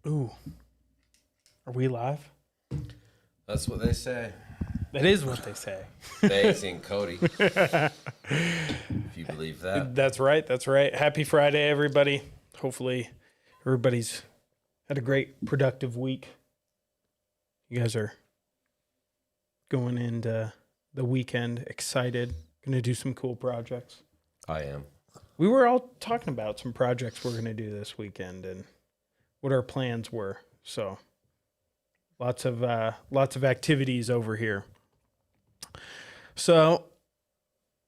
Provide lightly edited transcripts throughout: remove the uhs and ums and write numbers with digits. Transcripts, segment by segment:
Ooh. Are we live? That's what they say. That is what they say. Daisy and Cody. If you believe that. That's right. That's right. Happy Friday, everybody. Hopefully, everybody's had a great, productive week. You guys are going into the weekend excited. Going to do some cool projects. I am. We were all talking about some projects we're going to do this weekend and what our plans were. So, lots of activities over here. So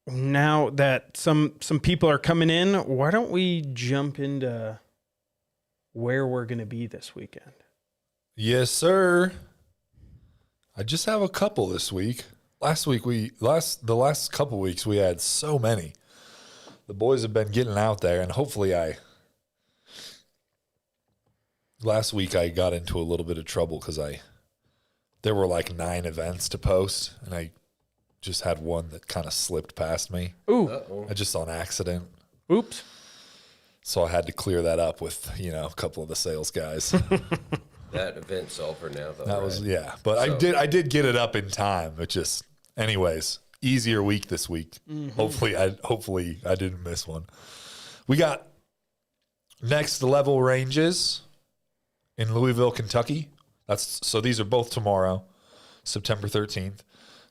now that some people are coming in, why don't we jump into where we're going to be this weekend? Yes, sir. I just have a couple this week. The last couple weeks we had so many. The boys have been getting out there, and hopefully last week I got into a little bit of trouble because there were like 9 events to post, and I just had one that kind of slipped past me. Ooh. Uh-oh. I just on accident. Oops. So I had to clear that up with, a couple of the sales guys. That event's over now, though. That was, yeah. But I did get it up in time. It just, anyways, easier week this week. Mm-hmm. Hopefully I didn't miss one. We got next level ranges in Louisville, Kentucky. So these are both tomorrow, September 13th.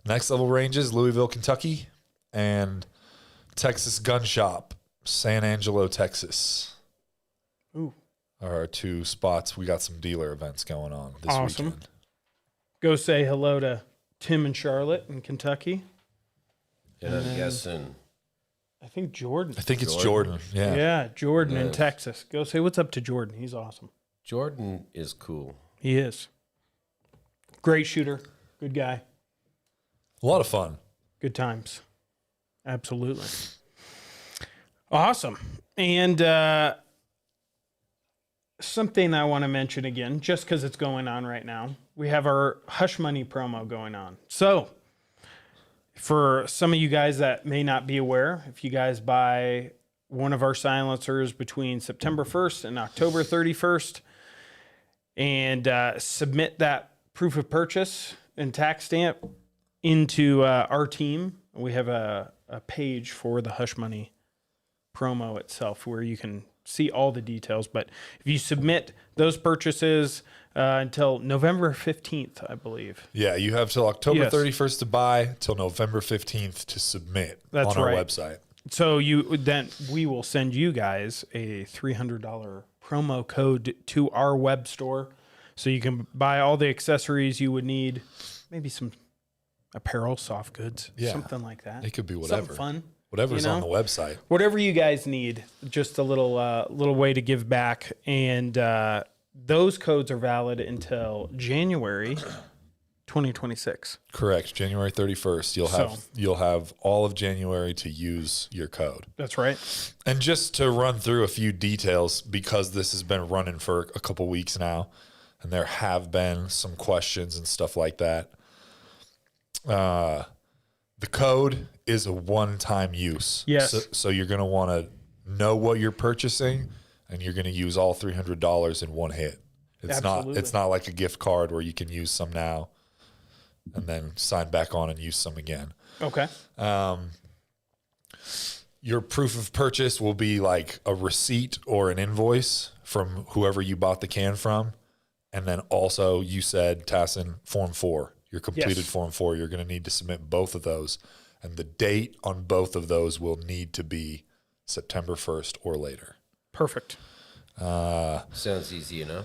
Next level ranges, Louisville, Kentucky, and Texas Gun Shop, San Angelo, Texas. Ooh. Are our 2 spots. We got some dealer events going on this weekend. Go say hello to Tim and Charlotte in Kentucky. And I'm guessing. I think Jordan. I think it's Jordan. Yeah. Yeah, Jordan in Texas. Go say what's up to Jordan. He's awesome. Jordan is cool. He is. Great shooter. Good guy. A lot of fun. Good times. Absolutely. Awesome. And something I want to mention again, just because it's going on right now, we have our Hush Money promo going on. So for some of you guys that may not be aware, if you guys buy one of our silencers between September 1st and October 31st and submit that proof of purchase and tax stamp into our team, we have a page for the Hush Money promo itself where you can see all the details. But if you submit those purchases until November 15th, I believe. Yeah, you have till October 31st to buy, till November 15th to submit on our website. So we will send you guys a $300 promo code to our web store, so you can buy all the accessories you would need, maybe some apparel, soft goods, something like that. It could be whatever. Something fun. Whatever's on the website. Whatever you guys need, just a little way to give back. And those codes are valid until January 2026. Correct. January 31st. You'll have all of January to use your code. That's right. And just to run through a few details, because this has been running for a couple weeks now, and there have been some questions and stuff like that. The code is a one-time use. Yes. So you're going to want to know what you're purchasing, and you're going to use all $300 in one hit. It's not like a gift card where you can use some now and then sign back on and use some again. Okay. Your proof of purchase will be like a receipt or an invoice from whoever you bought the can from. And then also you said, Tasson, Form 4. Your completed Form 4, you're going to need to submit both of those. And the date on both of those will need to be September 1st or later. Perfect. Sounds easy enough.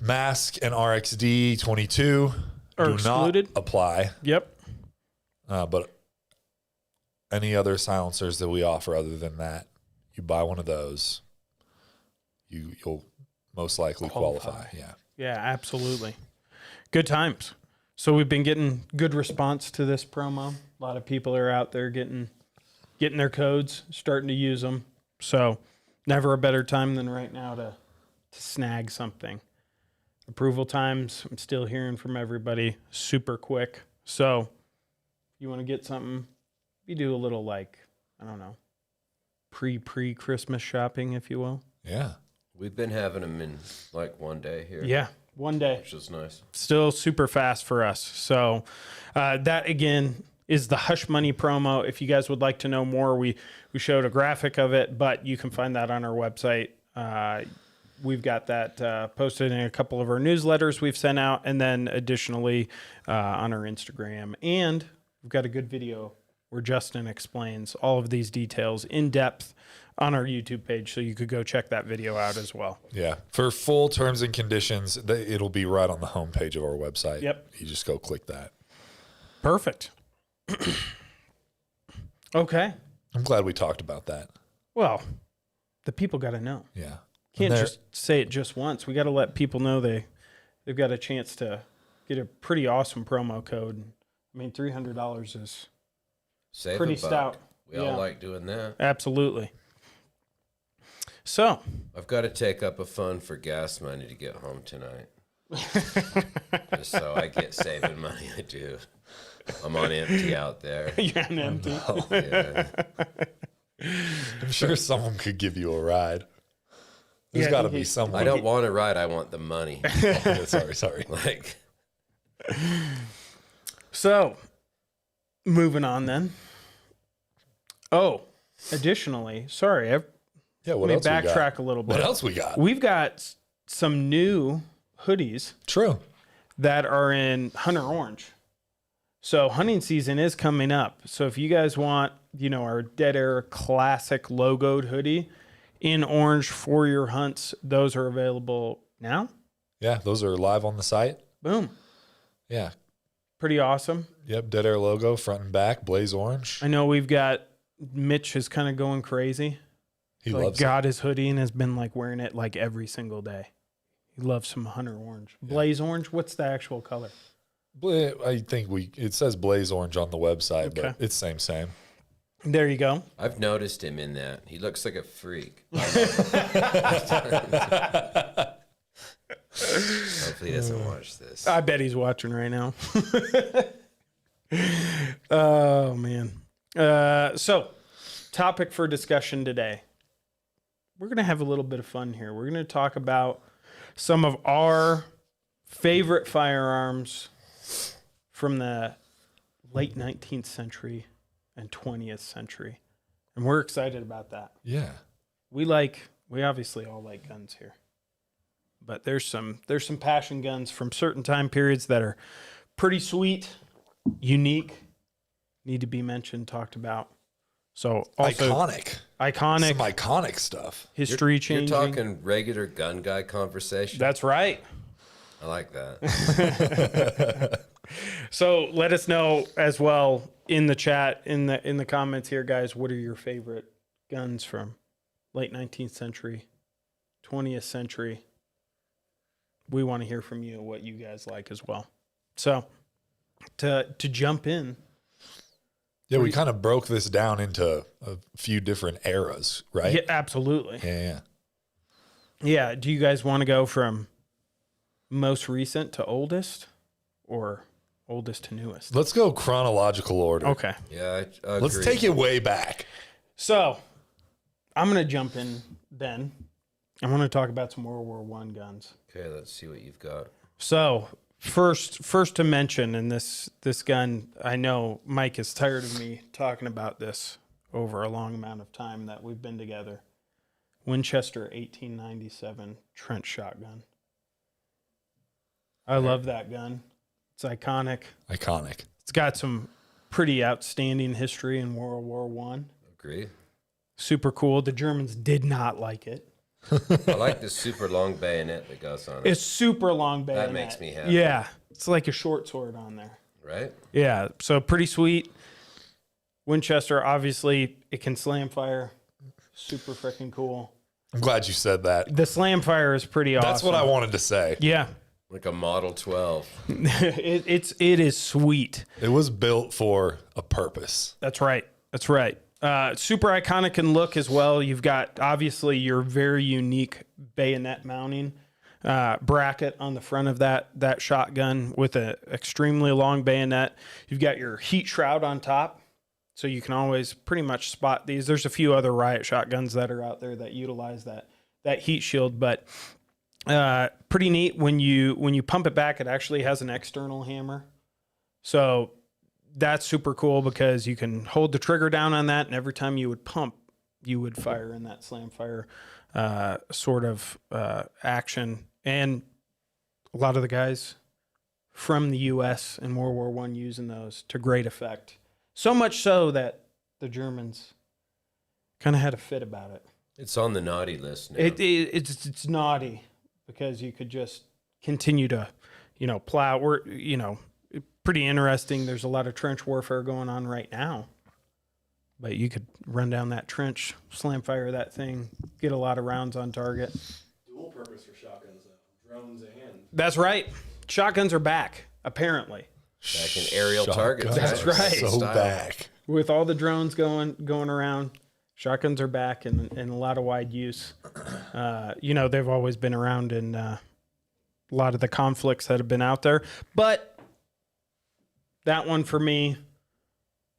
Mask and RXD 22 are do excluded. Not apply. Yep. But any other silencers that we offer other than that, you buy one of those, you'll most likely qualify. Yeah. Yeah, absolutely. Good times. So we've been getting good response to this promo. A lot of people are out there getting their codes, starting to use them. So never a better time than right now to snag something. Approval times, I'm still hearing from everybody, super quick. So if you want to get something, you do a little pre-Christmas shopping, if you will. Yeah. We've been having them in like one day here. Yeah, one day. Which is nice. Still super fast for us. So that again is the Hush Money promo. If you guys would like to know more, we showed a graphic of it, but you can find that on our website. We've got that posted in a couple of our newsletters we've sent out, and then additionally on our Instagram. And we've got a good video where Justin explains all of these details in depth on our YouTube page, so you could go check that video out as well. Yeah. For full terms and conditions, it'll be right on the homepage of our website. Yep. You just go click that. Perfect. Okay. I'm glad we talked about that. Well, the people got to know. Yeah. Can't just say it just once. We got to let people know they've got a chance to get a pretty awesome promo code. I mean, $300 is Save pretty a buck. stout. We all like doing that. Absolutely. So I've got to take up a fund for gas money to get home tonight. Just so I get saving money. I do. I'm on empty out there. you're on empty. Oh, yeah. I'm sure someone could give you a ride. There's Yeah, got to he- be someone. I don't want a ride. I want the money. Sorry. Like, So moving on then. Oh, additionally, sorry, Yeah. What let me else we got? backtrack a little bit. What else we got? We've got some new hoodies True. that are in Hunter Orange. So hunting season is coming up. So if you guys want, our Dead Air classic logoed hoodie in orange for your hunts, those are available now. Yeah. Those are live on the site. Boom. Yeah. Pretty awesome. Yep. Dead Air logo, front and back, blaze orange. I know we've got Mitch is kind of going crazy. He Like loves got his hoodie and has been like wearing it like every single day. He loves some Hunter Orange. Blaze Orange, what's the actual color? it. I think it says blaze orange on the website, Okay. but it's same. There you go. I've noticed him in that. He looks like a freak. Hopefully he doesn't watch this. I bet he's watching right now. Oh, man. So, topic for discussion today. We're going to have a little bit of fun here. We're going to talk about some of our favorite firearms from the late 19th century and 20th century. And we're excited about that. Yeah. We obviously all like guns here. But there's some passion guns from certain time periods that are pretty sweet, unique, need to be mentioned, talked about. So also Iconic. iconic, Some iconic stuff. history You're changing. talking regular gun guy conversation. That's right. I like that. So let us know as well in the chat, in the comments here, guys. What are your favorite guns from late 19th century, 20th century? We want to hear from you what you guys like as well. So to jump in. Yeah, we kind of broke this down into a few different eras, right? Yeah, absolutely. Yeah. Yeah. Do you guys want to go from most recent to oldest or oldest to newest? Let's go chronological order. Okay. Yeah, I agree. Let's take it way back. So I'm going to jump in then. I want to talk about some World War I guns. Okay, let's see what you've got. So first to mention, and this gun, I know Mike is tired of me talking about this over a long amount of time that we've been together. Winchester 1897 trench shotgun. I love that gun. It's iconic. Iconic. It's got some pretty outstanding history in World War I. Agree. Super cool. The Germans did not like it. I like the super long bayonet that goes on it. It's super long bayonet. That makes me happy. Yeah. It's like a short sword on there. Right? Yeah. So pretty sweet. Winchester, obviously, it can slam fire. Super freaking cool. I'm glad you said that. The slam fire is pretty awesome. That's what I wanted to say. Yeah. Like a Model 12. it is sweet. It was built for a purpose. That's right. That's right. Super iconic in look as well. You've got obviously your very unique bayonet mounting bracket on the front of that shotgun with an extremely long bayonet. You've got your heat shroud on top, so you can always pretty much spot these. There's a few other riot shotguns that are out there that utilize that that heat shield. But pretty neat when you pump it back, it actually has an external hammer. So that's super cool because you can hold the trigger down on that, and every time you would pump, you would fire in that slam fire sort of action. And a lot of the guys from the U.S. in World War I using those to great effect. So much so that the Germans kind of had a fit about it. It's on the naughty list now. It's naughty because you could just continue to, plow. We're, pretty interesting. There's a lot of trench warfare going on right now. But you could run down that trench, slam fire that thing, get a lot of rounds on target. Dual purpose for shotguns, though. Drones and... That's right. Shotguns are back, apparently. Back in aerial targets. That's right. So Style. back. With all the drones going around, shotguns are back in a lot of wide use. They've always been around in a lot of the conflicts that have been out there. But that one for me,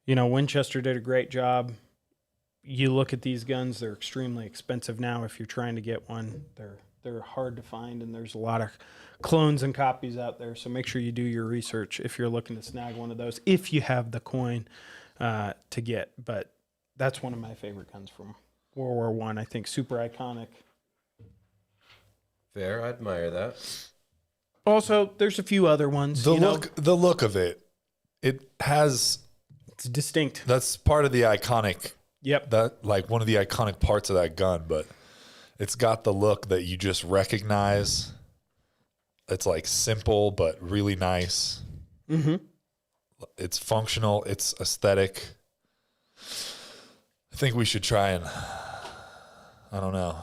Winchester did a great job. You look at these guns, they're extremely expensive now if you're trying to get one. They're hard to find, and there's a lot of clones and copies out there. So make sure you do your research if you're looking to snag one of those, if you have the coin to get. But that's one of my favorite guns from World War I. I think super iconic. Fair, I admire that. Also, there's a few other ones. The look of it, it's distinct. That's part of the iconic. Yep. That like one of the iconic parts of that gun, but it's got the look that you just recognize. It's like simple but really nice. Mm-hmm. It's functional. It's aesthetic. I think we should try and, I don't know.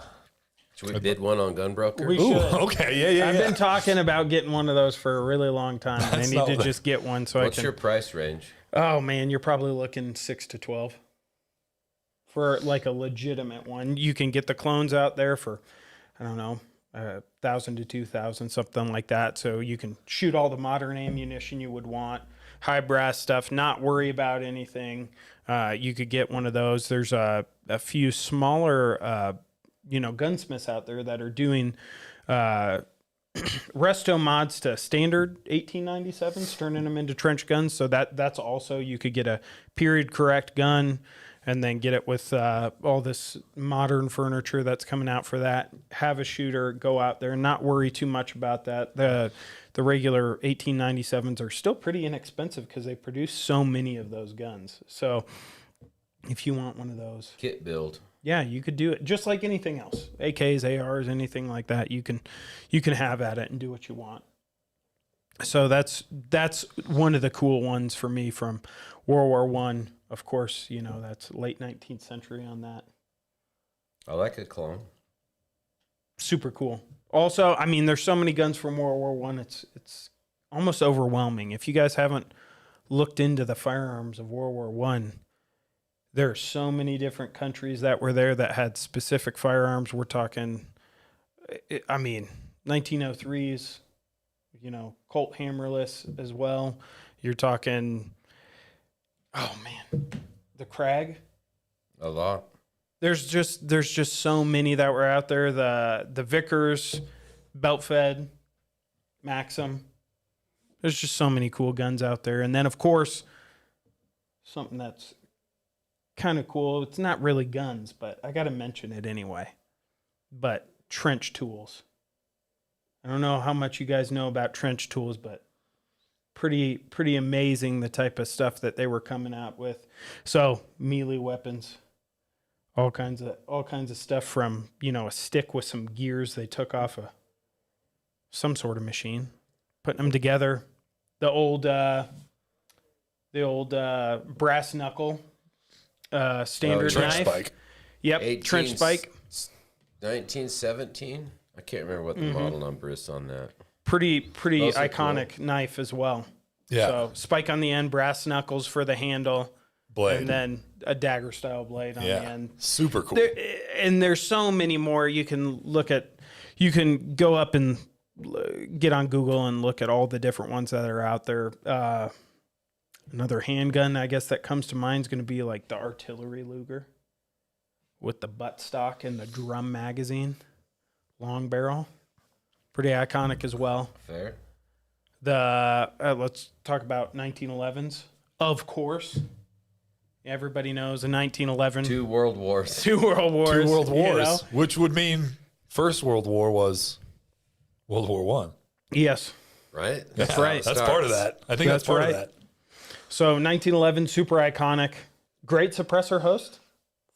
Should we bid one on Gunbroker? We Ooh, should. okay, yeah. I've been talking about getting one of those for a really long time, and I need to just get one so What's I can. your price range? Oh man, you're probably looking 6 to 12 for like a legitimate one. You can get the clones out there for, I don't know, 1,000 to 2,000, something like that. So you can shoot all the modern ammunition you would want, high brass stuff, not worry about anything. You could get one of those. There's a few smaller, gunsmiths out there that are doing resto mods to standard 1897s, turning them into trench guns. So that's also, you could get a period correct gun and then get it with all this modern furniture that's coming out for that. Have a shooter, go out there and not worry too much about that. The regular 1897s are still pretty inexpensive because they produce so many of those guns. So if you want one of those, Kit build. yeah, you could do it just like anything else. AKs, ARs, anything like that. You can have at it and do what you want. So that's one of the cool ones for me from World War One. Of course, that's late 19th century on that. I like a clone. Super cool. Also, I mean, there's so many guns from World War One. It's almost overwhelming. If you guys haven't looked into the firearms of World War One, there are so many different countries that were there that had specific firearms. We're talking, 1903s, Colt hammerless as well. You're talking, oh man, the Krag. A lot. There's just so many that were out there. The Vickers, belt fed, Maxim. There's just so many cool guns out there. And then of course, something that's kind of cool. It's not really guns, but I got to mention it anyway. But trench tools. I don't know how much you guys know about trench tools, but pretty amazing the type of stuff that they were coming out with. So melee weapons, all kinds of stuff from, a stick with some gears they took off some sort of machine, putting them together. The old brass knuckle standard Trench knife. spike. Yep, trench spike. 1917. I can't remember what the model number is on that. Pretty Those are iconic knife as well. Yeah. So spike on the end, brass knuckles for the handle, Blade. and then a dagger style blade on the Yeah. end. Super cool. And there's so many more you can look at. You can go up and get on Google and look at all the different ones that are out there. Another handgun, I guess, that comes to mind is going to be like the artillery Luger with the butt stock and the drum magazine. long barrel, pretty iconic as well. Fair. The let's talk about 1911s, of course. Everybody knows a 1911. 2 World Wars. 2 World Wars. 2 World Wars, you know? which would mean First World War was World War One. Yes. Right? That's right. That's part of that. I think that's part right. of that. So 1911, super iconic. Great suppressor host,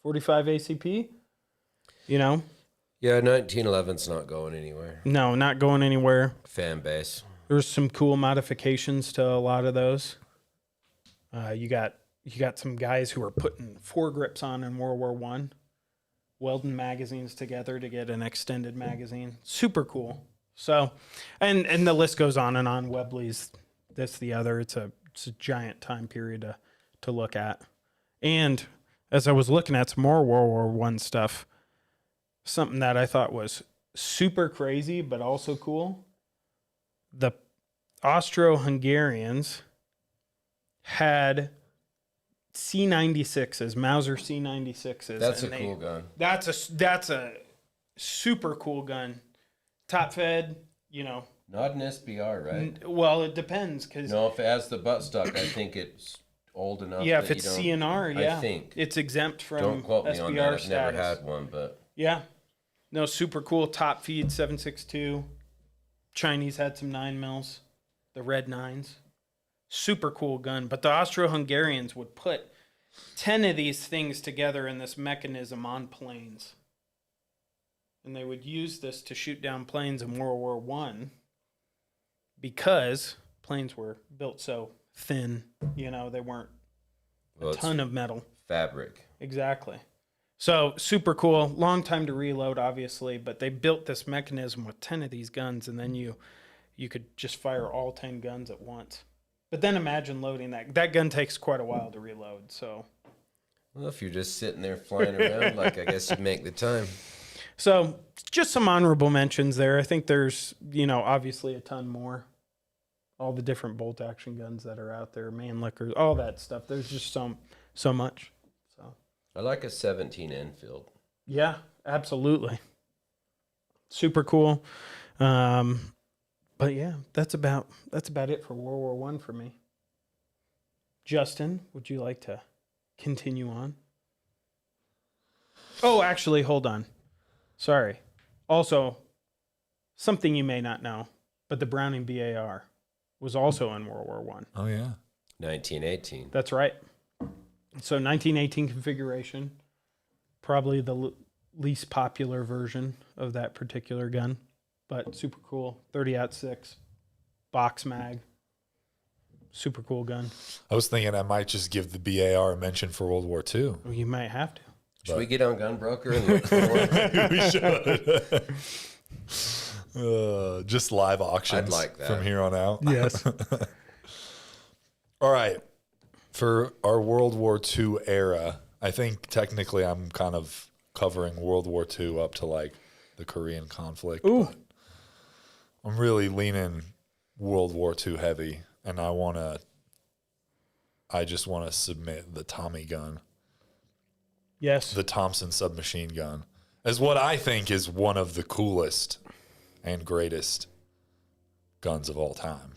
45 ACP. You know, Yeah, 1911's not going anywhere. no, not going anywhere. Fan base. There's some cool modifications to a lot of those. You got some guys who are putting foregrips on in World War One, welding magazines together to get an extended magazine. Super cool. So, and the list goes on and on. Webley's this, the other. It's a giant time period to look at. And as I was looking at some more World War One stuff, something that I thought was super crazy but also cool. The Austro-Hungarians had C96s, Mauser C96s. That's a and cool gun. That's a super cool gun. Top fed, you know. Not an SBR, right? Well, it depends because No, if it has the butt stock, I think it's old enough. yeah, that if it's you don't- CNR, yeah, I think. it's exempt from Don't quote me on SBR that. I've status. never had one, but Yeah, no, super cool. Top feed 7.62. Chinese had some 9mm, the red 9s. Super cool gun. But the Austro-Hungarians would put 10 of these things together in this mechanism on planes. And they would use this to shoot down planes in World War One because planes were built so thin, you know, they weren't well, a it's ton of metal. fabric. Exactly. So super cool. Long time to reload, obviously, but they built this mechanism with 10 of these guns, and then you could just fire all 10 guns at once. But then imagine loading that. That gun takes quite a while to reload. So Well, if you're just sitting there flying around, like I guess you'd make the time. So just some honorable mentions there. I think there's, you know, obviously a ton more. All the different bolt action guns that are out there, Mannlichers, all that stuff. There's just so much. So I like a 17 Enfield. yeah, absolutely. Super cool. But yeah, that's about it for World War One for me. Justin, would you like to continue on? Oh, actually, hold on. Sorry. Also, something you may not know, but the Browning BAR was also in World War One. Oh yeah. 1918. That's right. So 1918 configuration, probably the least popular version of that particular gun, but super cool. 30-06 box mag. Super cool gun. I was thinking I might just give the BAR a mention for World War II. Well, you might have to. Should we get on Gunbroker and look for one? We should. Just live auctions I'd like that. from here on out. Yes. All right. For our World War II era, I think technically I'm kind of covering World War II up to like the Korean conflict. Ooh. But I'm really leaning World War II heavy, and I just want to submit the Tommy gun, Yes. the Thompson submachine gun, as what I think is one of the coolest and greatest guns of all time.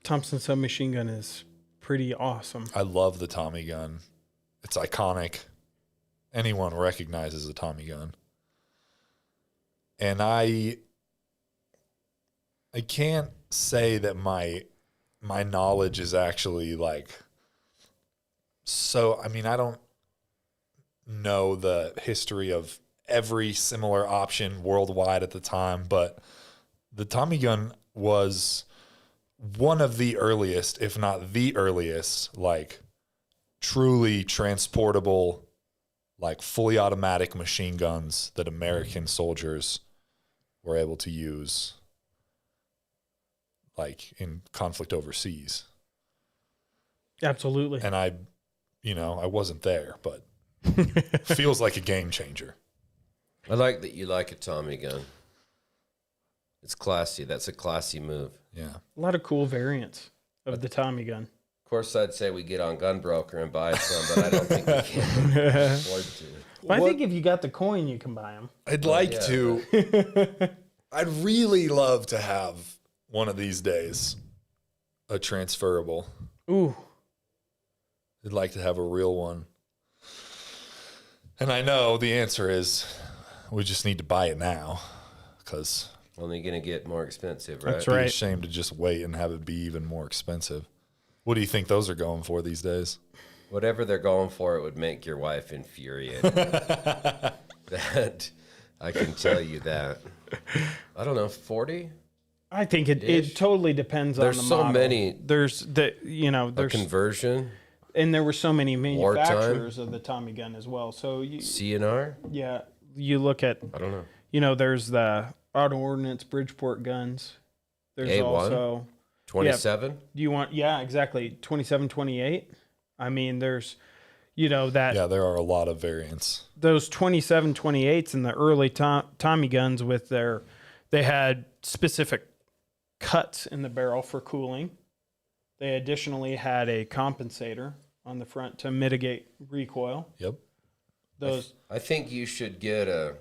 Thompson submachine gun is pretty awesome. I love the Tommy gun. It's iconic. Anyone recognizes a Tommy gun. And I can't say that my knowledge is actually like so, I mean, I don't know the history of every similar option worldwide at the time, but the Tommy gun was one of the earliest, if not the earliest, like truly transportable, like fully automatic machine guns that American soldiers were able to use, like in conflict overseas. Absolutely. And I wasn't there, but feels like a game changer. I like that you like a Tommy gun. It's classy. That's a classy move. Yeah. A lot of cool variants of the Tommy gun. Of course, I'd say we get on Gunbroker and buy some, but I don't think we can afford to. I think if you got the coin, you can buy them. I'd like yeah, to. I'd really love to have one of these days a transferable. Ooh. I'd like to have a real one. And I know the answer is we just need to buy it now because Only going to get more expensive, right? That's it'd be right. a shame to just wait and have it be even more expensive. What do you think those are going for these days? Whatever they're going for, it would make your wife infuriated. That I can tell you that. I don't know, 40? I think it totally depends on the There's so model. many. There's the A there's conversion, and there were so many Wartime? manufacturers of the Tommy gun as well. So CNR? you look at I don't know. there's the Auto Ordnance Bridgeport guns. There's A1? also 27? do you want exactly 27, 28. I mean there's that Yeah, there are a lot of variants. those 27, 28s in the early Tommy guns with they had specific cuts in the barrel for cooling. They additionally had a compensator on the front to mitigate recoil. Yep. Those, I think you should get a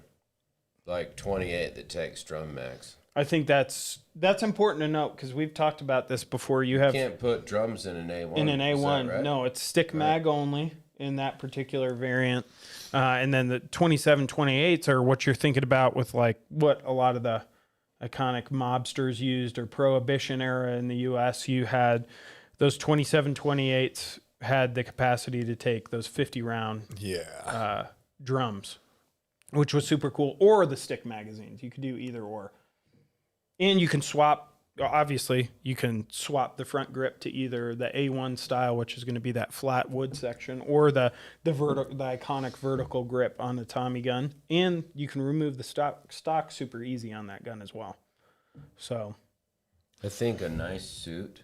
28 that takes drum mags. I think that's important to note because we've talked about this before. You You have can't put drums in an A1. in an is that A1, right? no, it's stick mag only in that particular variant. And then the 27, 28s are what you're thinking about with what a lot of the iconic mobsters used or Prohibition era in the U.S. You had those 27, 28s had the capacity to take those 50 round Yeah. drums, which was super cool, or the stick magazines. You could do either or. And you can swap, obviously, you can swap the front grip to either the A1 style, which is going to be that flat wood section, or the iconic vertical grip on the Tommy gun. And you can remove the stock super easy on that gun as well. So, I think a nice suit,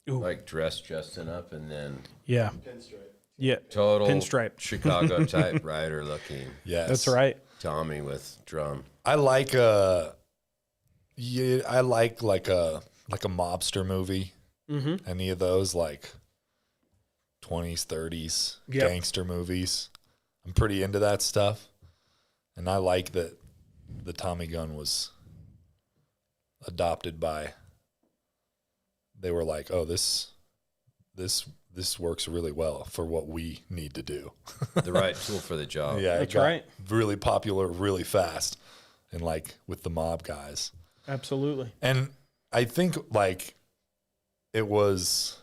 Ooh. like dress Justin up, and then yeah. Pinstripe. Yeah. total Pinstripe. Chicago type rider looking Yes. That's right. Tommy with drum. I like a mobster movie. Mm-hmm. Any of those 20s, 30s Yep. gangster movies. I'm pretty into that stuff. And I like that the Tommy gun was adopted by, they were like, oh, this works really well for what we need to do. The right tool for the job. Yeah, That's it got right. really popular really fast and with the mob guys. Absolutely. And I think it was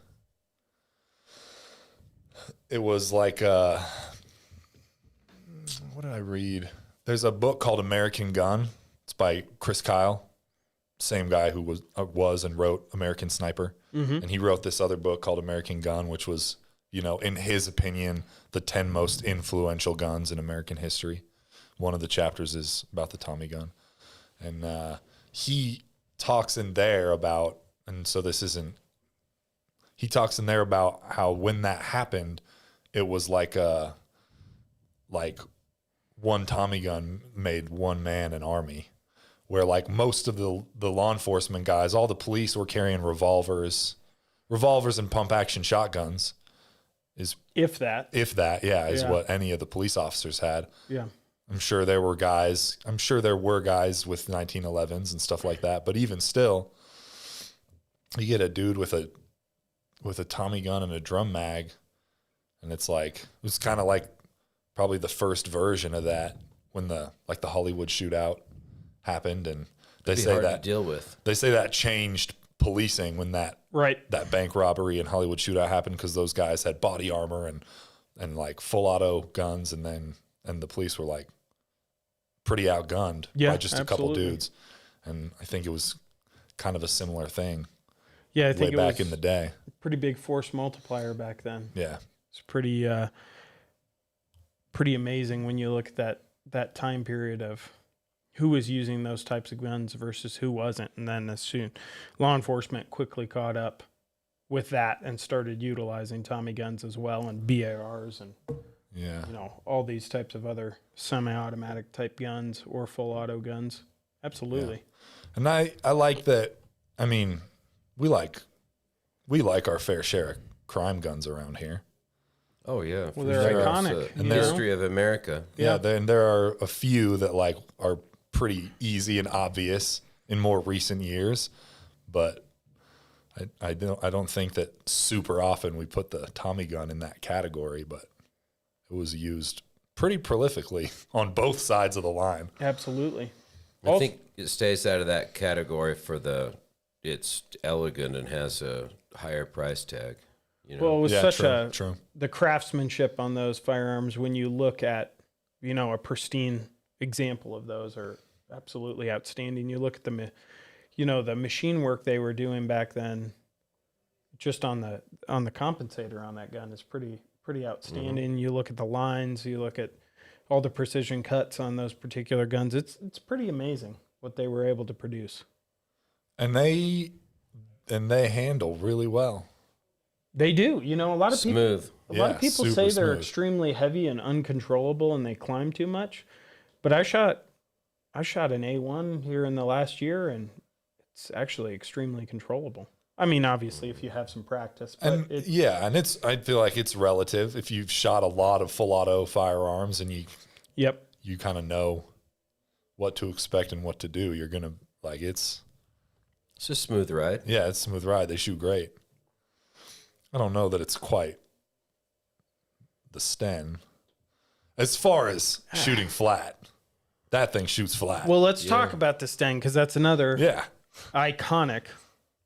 what did I read? There's a book called American Gun. It's by Chris Kyle, same guy who was and wrote American Sniper. Mm-hmm. And he wrote this other book called American Gun, which was, in his opinion, the 10 most influential guns in American history. One of the chapters is about the Tommy gun. And he talks in there about, and so this isn't, he talks in there about how when that happened, it was like one Tommy gun made one man an army, where most of the law enforcement guys, all the police were carrying revolvers and pump action shotguns. If that. Is Yeah. what any of the police officers had. Yeah. I'm sure there were guys with 1911s and stuff like that. But even still, you get a dude with a Tommy gun and a drum mag, and it was kind of probably the first version of that when the Hollywood shootout happened, and they It'd be say hard that to deal with. they say that changed policing when that bank robbery and Hollywood shootout happened, because those guys had body armor and full auto guns, and the police were pretty outgunned by just a couple absolutely. dudes. And I think it was kind of a similar thing Yeah, I way think it back was in the day. pretty big force multiplier back then. Yeah. It's pretty amazing when you look at that time period of who was using those types of guns versus who wasn't. And then as soon law enforcement quickly caught up with that and started utilizing Tommy guns as well, and BARs and Yeah. all these types of other semi-automatic type guns or full auto guns. Absolutely. And I like that. I mean, we like we like our fair share of crime guns around here. Oh yeah, Well, they're sure. iconic, It's you the know? history of America. Yeah, then there are a few that like are pretty easy and obvious in more recent years, but I don't think that super often we put the Tommy gun in that category, but it was used pretty prolifically on both sides of the line. Absolutely. I think it stays out of that category for it's elegant and has a higher price tag. You know, Well, it was Yeah, such true. the craftsmanship on those firearms, when you look at, a pristine example of those, are absolutely outstanding. You look at the machine work they were doing back then, just on the compensator on that gun is pretty outstanding. You look at the lines, you look at all the precision cuts on those particular guns. It's pretty amazing what they were able to produce. And they handle really well. They do. A lot of people. smooth. A lot Yeah, of people super say they're smooth. extremely heavy and uncontrollable and they climb too much. But I shot an A1 here in the last year and it's actually extremely controllable. I mean, obviously if you have some practice, but And I feel like it's relative. If you've shot a lot of full auto firearms and yep. you kind of know what to expect and what to do, you're gonna like it's It's a smooth ride. a smooth ride. They shoot great. I don't know that it's quite the Sten. As far as shooting flat, that thing shoots flat. Well, let's talk about the Sten because that's another yeah. iconic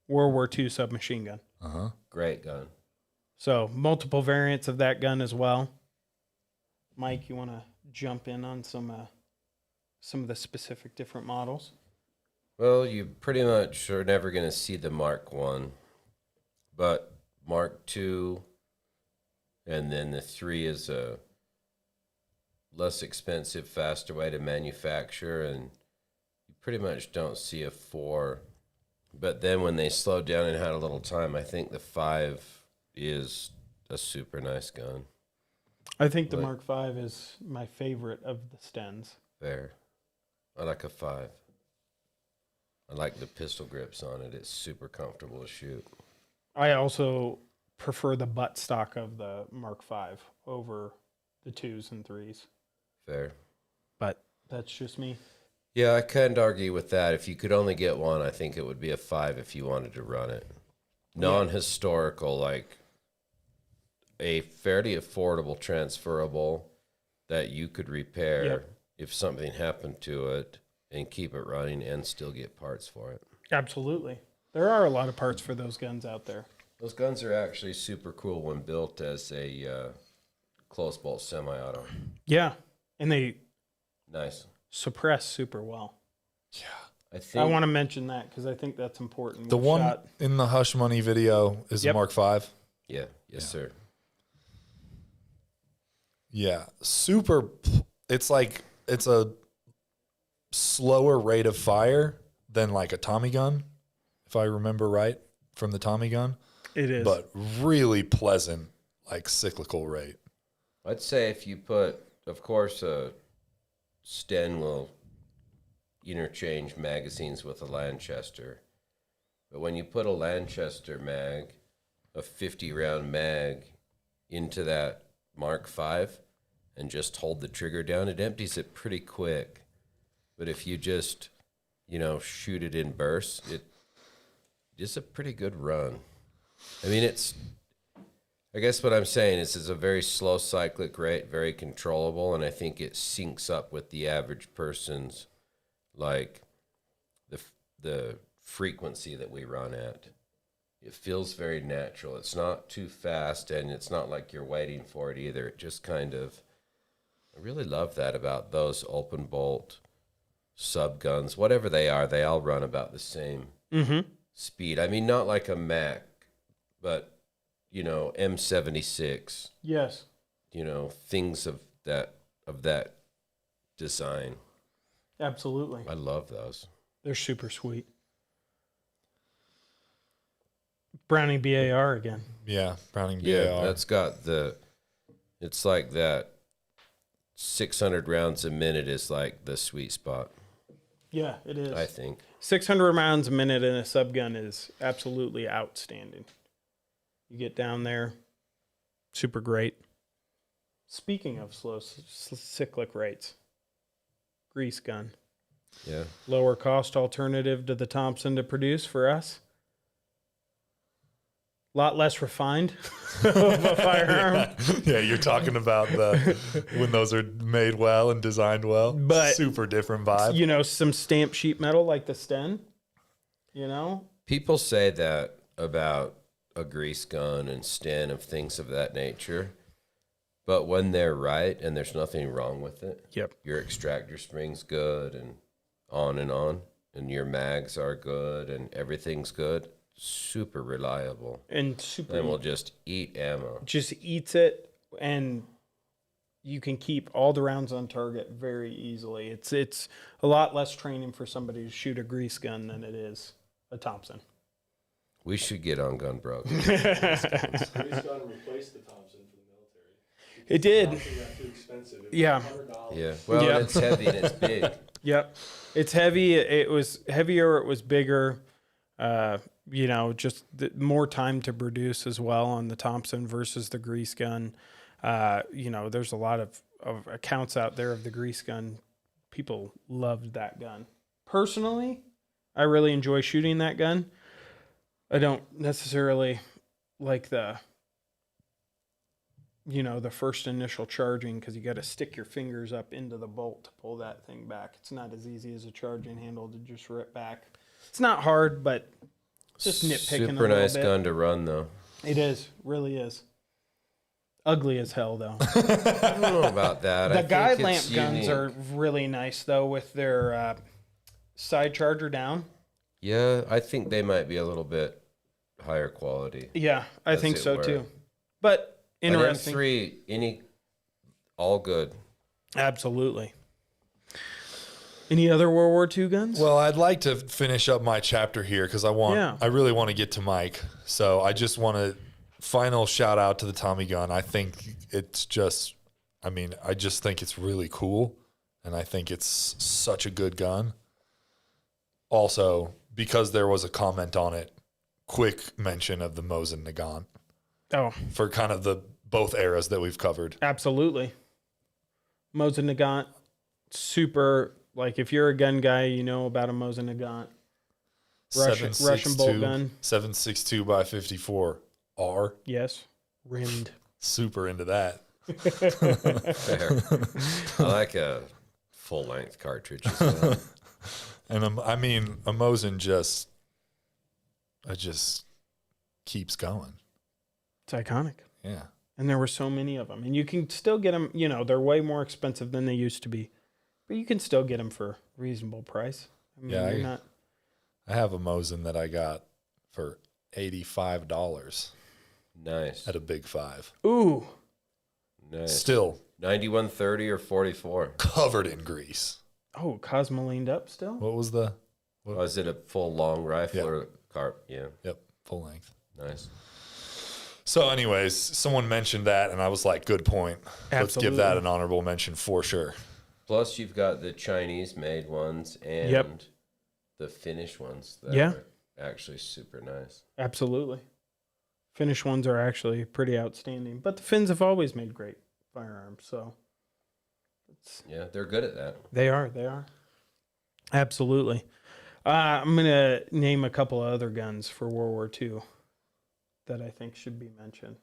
World War II submachine gun. Great gun. So multiple variants of that gun as well. Mike, you want to jump in on some of the specific different models? Well, you pretty much are never going to see the Mark 1, but Mark 2, and then the 3 is a less expensive, faster way to manufacture, and you pretty much don't see a 4. But then when they slowed down and had a little time, I think the 5 is a super nice gun. I think the Mark V is my favorite of the Stens. Fair. I like a 5. I like the pistol grips on it. It's super comfortable to shoot. I also prefer the butt stock of the Mark V over the 2s and 3s, Fair. but that's just me. Yeah, I couldn't argue with that. If you could only get one, I think it would be a 5 if you wanted to run it. Non-historical, like a fairly affordable transferable that you could repair if something happened to it and keep it running and still get parts for it. Absolutely. There are a lot of parts for those guns out there. Those guns are actually super cool when built as a close bolt semi-auto. Yeah, and they Nice. suppress super well. I think I want to mention that because I think that's important. The We've one shot- in the Hush Money video is Yep. the Mark V. yeah, yes sir. Yeah, super. It's like it's a slower rate of fire than like a Tommy gun, if I remember right from the Tommy gun, it is. but really pleasant, like cyclical rate. I'd say if you put, of course, a Sten will interchange magazines with a Lanchester. But when you put a Lanchester mag, a 50-round mag, into that Mark V and just hold the trigger down, it empties it pretty quick. But if you just, shoot it in bursts, it's a pretty good run. I mean, I guess what I'm saying is it's a very slow cyclic rate, very controllable, and I think it syncs up with the average person's, like, the frequency that we run at. It feels very natural. It's not too fast, and it's not like you're waiting for it either. It just kind of, I really love that about those open bolt sub guns. Whatever they are, they all run about the same speed. I mean, not like a Mac, but M76, yes. things of that design. Absolutely. I love those. They're super sweet. Browning BAR again. Yeah, Browning Yeah, BAR. that's got it's like that 600 rounds a minute is like the sweet spot, Yeah, it is. I think. 600 rounds a minute in a subgun is absolutely outstanding. You get down there, super great. Speaking of slow cyclic rates, grease gun. Yeah. Lower cost alternative to the Thompson to produce for us. A lot less refined of a firearm. Yeah, you're talking about when those are made well and designed well. But, super different vibe. You know, some stamped sheet metal like the Sten, you know? People say that about a grease gun and Sten of things of that nature. But when they're right and there's nothing wrong with it, Yep. your extractor spring's good and on, and your mags are good and everything's good, super reliable. And super, And will just eat ammo. just eats it, and you can keep all the rounds on target very easily. It's a lot less training for somebody to shoot a grease gun than it is a Thompson. We should get on Gun Broke. Grease gun replaced the Thompson for the military. It did. Thompson got too expensive. It was Yeah. $100. Yeah. Well, Yeah. it's heavy and it's big. Yep. It's heavy. It was heavier. It was bigger. You know, just more time to produce as well on the Thompson versus the grease gun. You know, there's a lot of accounts out there of the grease gun. People loved that gun. Personally, I really enjoy shooting that gun. I don't necessarily like the first initial charging, because you got to stick your fingers up into the bolt to pull that thing back. It's not as easy as a charging handle to just rip back. It's not hard, but just nitpicking a Super little nice bit. gun to run, though. It is, really is. Ugly as hell, though. I don't know about that. The I guide think lamp it's guns unique. are really nice, though, with their side charger down. Yeah, I think they might be a little bit higher quality. Yeah, I As think it so were. too. But An interesting. M3, all good. Absolutely. Any other World War II guns? Well, I'd like to finish up my chapter here because I really want to get to Mike. So I just want to final shout out to the Tommy gun. I think it's just, I just think it's really cool, and I think it's such a good gun. Also, because there was a comment on it, quick mention of the Mosin Nagant Oh, for kind of the both eras that we've covered. absolutely. Mosin Nagant, super. Like, if you're a gun guy, you know about a Mosin Nagant. Russian bolt gun. 7.62 by 54 R. Yes. Rimmed. Super into that. Fair. I like a full length cartridge as well. And a Mosin just keeps going. It's iconic. Yeah. And there were so many of them. And you can still get them, they're way more expensive than they used to be. But you can still get them for a reasonable price. I have a Mosin that I got for $85 Nice. at a Big Five. Ooh. Nice. Still 9130 or 44. covered in grease. Oh, Cosmolined up still? What was the? Was it a full long rifle Yeah. or carp? Yeah. Yep, full length. Nice. So, anyways, someone mentioned that, and I was like, good point. Let's give that Absolutely. an honorable mention for sure. Plus, you've got the Chinese made ones and Yep. the Finnish ones that Yeah. are actually super nice. Absolutely. Finnish ones are actually pretty outstanding. But the Finns have always made great firearms, so Yeah, they're good at that. they are. Absolutely. I'm going to name a couple of other guns for World War II that I think should be mentioned.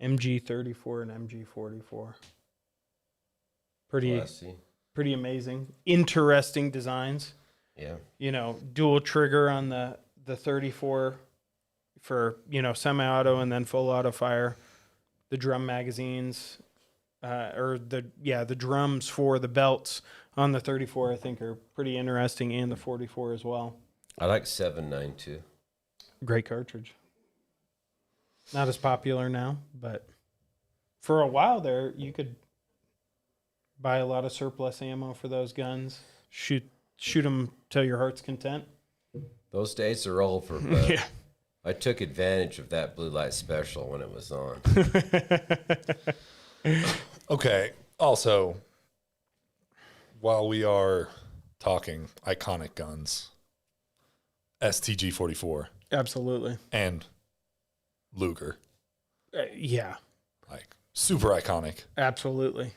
MG34 and MG44. Classy. Pretty amazing. Interesting designs. Yeah. Dual trigger on the 34 for, semi-auto and then full auto fire. The drum magazines, the drums for the belts on the 34, I think, are pretty interesting, and the 44 as well. I like 7.92. Great cartridge. Not as popular now, but for a while there, you could buy a lot of surplus ammo for those guns. Shoot them till your heart's content. Those days are over, but Yeah. I took advantage of that blue light special when it was on. Okay. Also, while we are talking iconic guns, STG 44 Absolutely. and Luger. Yeah, Like super iconic. absolutely.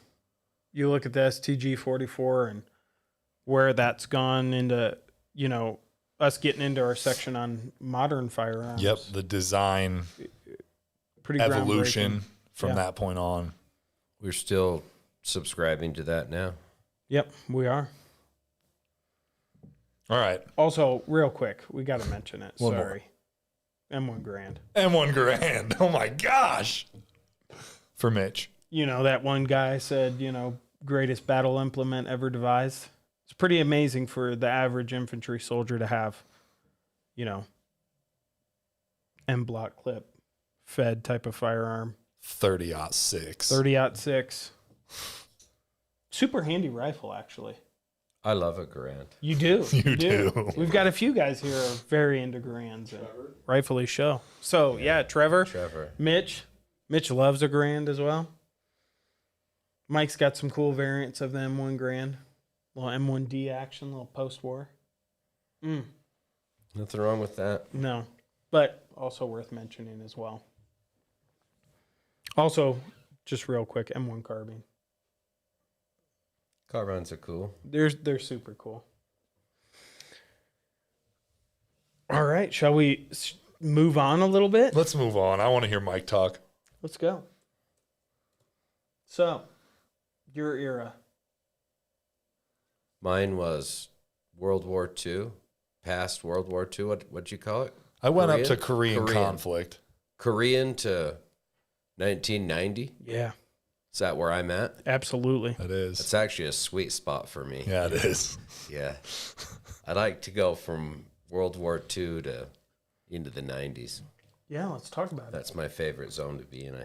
You look at the STG 44 and where that's gone into, us getting into our section on modern firearms. Yep, the design Pretty evolution groundbreaking. from Yeah. that point on. We're still subscribing to that now. Yep, we are. All right, Also, real quick, we got to mention it. One more. Sorry. M1 Grand. M1 Grand. Oh my gosh. For Mitch. That one guy said, greatest battle implement ever devised. It's pretty amazing for the average infantry soldier to have, M block clip, fed type of firearm. 30-06. 30-06. Super handy rifle, actually. I love a Garand. You do. You do. We've got a few guys here who are very into Grands and rightfully so. So, yeah, Trevor. Mitch loves a Grand as well. Mike's got some cool variants of the M1 Grand. Little M1D action, little post-war. Nothing wrong with that. No, but also worth mentioning as well. Also, just real quick, M1 carbine. Carbines are cool. They're super cool. All right, shall we move on a little bit? Let's move on. I want to hear Mike talk. Let's go. So, your era. Mine was World War II, past World War II. What'd you call it? I went up Korean? to Korean conflict. Korean to 1990. Yeah, Is that where I'm at? absolutely. That is. It's actually a sweet spot for me. Yeah, it is. Yeah. I like to go from World War II to into the 90s. Yeah, let's talk about it. That's my favorite zone to be in. I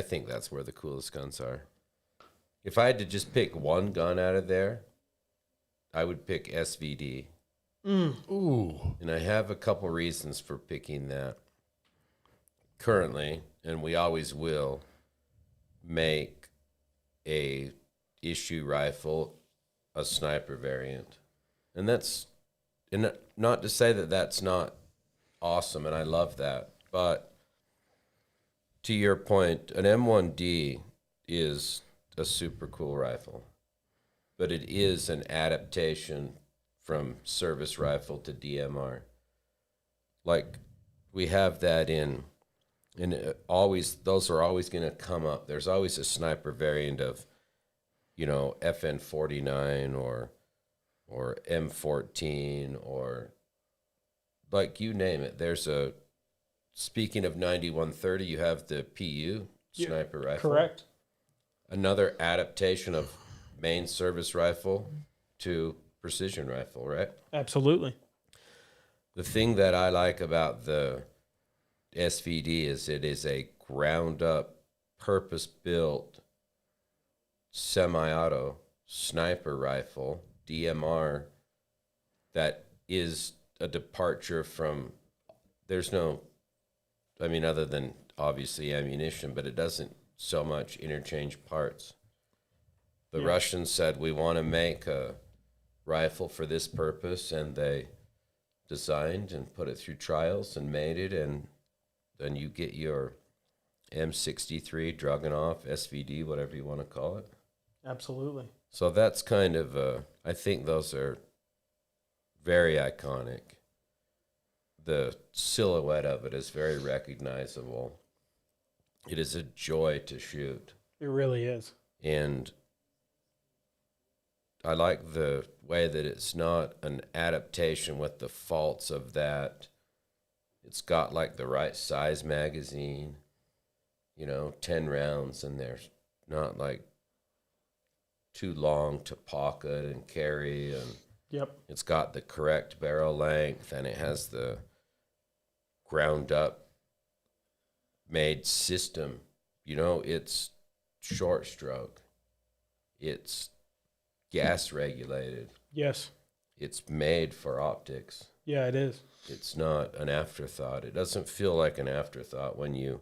think that's where the coolest guns are. If I had to just pick one gun out of there, I would pick SVD. Ooh. And I have a couple reasons for picking that. Currently, and we always will, make a issue rifle a sniper variant. And not to say that that's not awesome, and I love that. But to your point, an M1D is a super cool rifle. But it is an adaptation from service rifle to DMR. Like, we have that in, and always, those are always going to come up. There's always a sniper variant of, FN49 or M14 or, like, you name it. Speaking of 9130, you have the PU sniper rifle. Correct. Another adaptation of main service rifle to precision rifle, right? Absolutely. The thing that I like about the SVD is it is a ground up, purpose built, semi auto sniper rifle, DMR, that is a departure from, other than obviously ammunition, but it doesn't so much interchange parts. The Russians said, we want to make a rifle for this purpose, and they designed and put it through trials and made it, and then you get your M63 Dragunov, SVD, whatever you want to call it. Absolutely. So that's kind of, I think those are very iconic. The silhouette of it is very recognizable. It is a joy to shoot. It really is. And I like the way that it's not an adaptation with the faults of that. It's got like the right size magazine, 10 rounds, and they're not like too long to pocket and carry. And Yep. it's got the correct barrel length, and it has the ground up made system. It's short stroke. It's gas regulated. Yes. It's made for optics. Yeah, it is. It's not an afterthought. It doesn't feel like an afterthought when you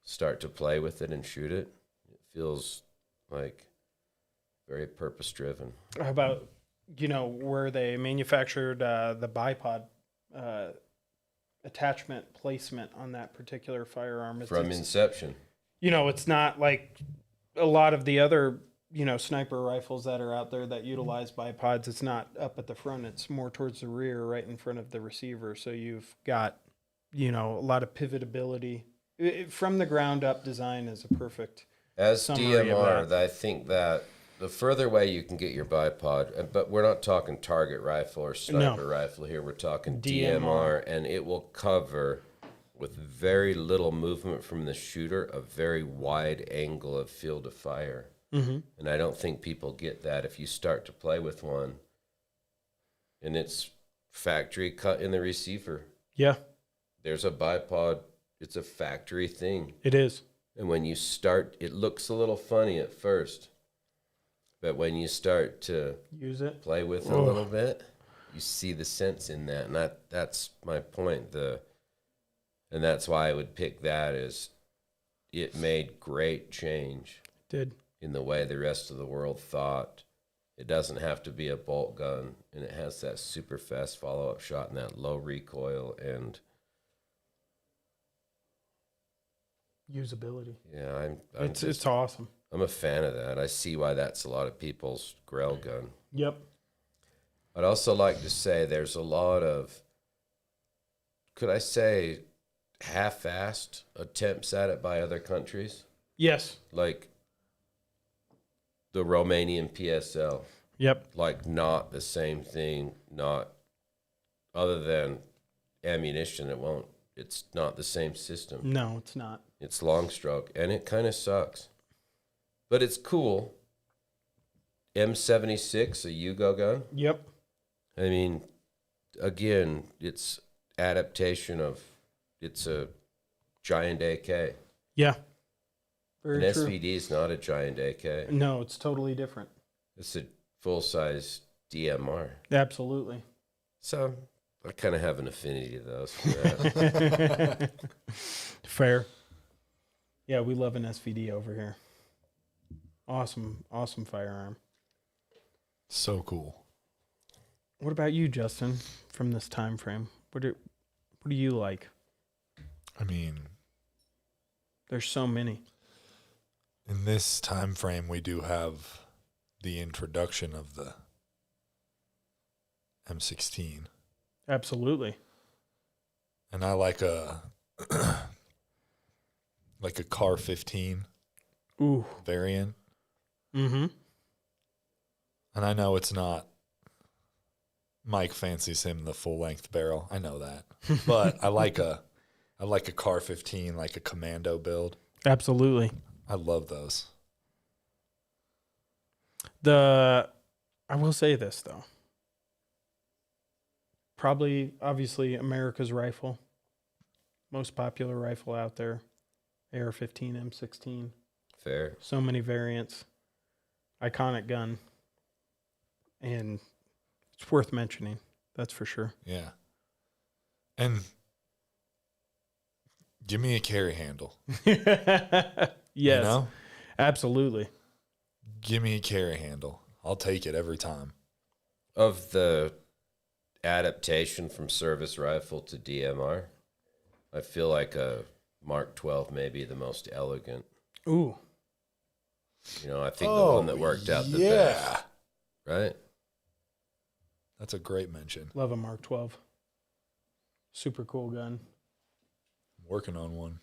start to play with it and shoot it. It feels like very purpose driven. How about, where they manufactured the bipod attachment placement on that particular firearm. From inception. You know, it's not like a lot of the other, you know, sniper rifles that are out there that utilize bipods. It's not up at the front. It's more towards the rear, right in front of the receiver. So you've got, you know, a lot of pivotability. From the ground up, design is a perfect As summary of DMR, that. I think that the further away you can get your bipod, but we're not talking target rifle or sniper rifle here. We're talking DMR, and it will cover, with very little movement from the shooter, a very wide angle of field of fire. Mm-hmm. And I don't think people get that if you start to play with one and it's factory cut in the receiver. Yeah, There's a bipod. It's a factory thing. it is. And when you start, it looks a little funny at first. But when you start to Use it. play with it a little bit, you see the sense in that. And that's my point. And that's why I would pick that as it made great change Did. in the way the rest of the world thought. It doesn't have to be a bolt gun, and it has that super fast follow-up shot and that low recoil. And Usability. yeah, It's awesome. I'm a fan of that. I see why that's a lot of people's grail gun. Yep. I'd also like to say there's a lot of, could I say, half-assed attempts at it by other countries, Yes. like the Romanian PSL. Yep. Like not the same thing, not other than ammunition. It's not the same system. No, it's not. It's long stroke, and it kind of sucks. But it's cool. M76, a Yugo gun. Yep. I mean, again, it's adaptation of, it's a giant AK. Yeah. An Very true. SVD is not a giant AK. No, it's totally different. It's a full-size DMR. Absolutely. So I kind of have an affinity to those. For that. Fair. Yeah, we love an SVD over here. Awesome, awesome firearm. So cool. What about you, Justin, from this time frame? What do you like? I mean, There's so many. in this time frame, we do have the introduction of the M16, Absolutely. and I like a like a Car 15 Ooh. variant. Mm-hmm. And I know it's not. Mike fancies him the full length barrel. I know that, but I like a Car 15, like a commando build. Absolutely. I love those. I will say this though. Probably, obviously, America's rifle, most popular rifle out there, AR-15, M16. Fair. So many variants, iconic gun, and it's worth mentioning. That's for sure. Yeah. And give me a carry handle. Yes, You know? absolutely. Give me a carry handle. I'll take it every time. Of the adaptation from service rifle to DMR, I feel like a Mark 12 may be the most elegant. Ooh, You know, I think the one that worked out the best. Right? That's a great mention. love a Mark 12. Super cool gun. I'm working on one.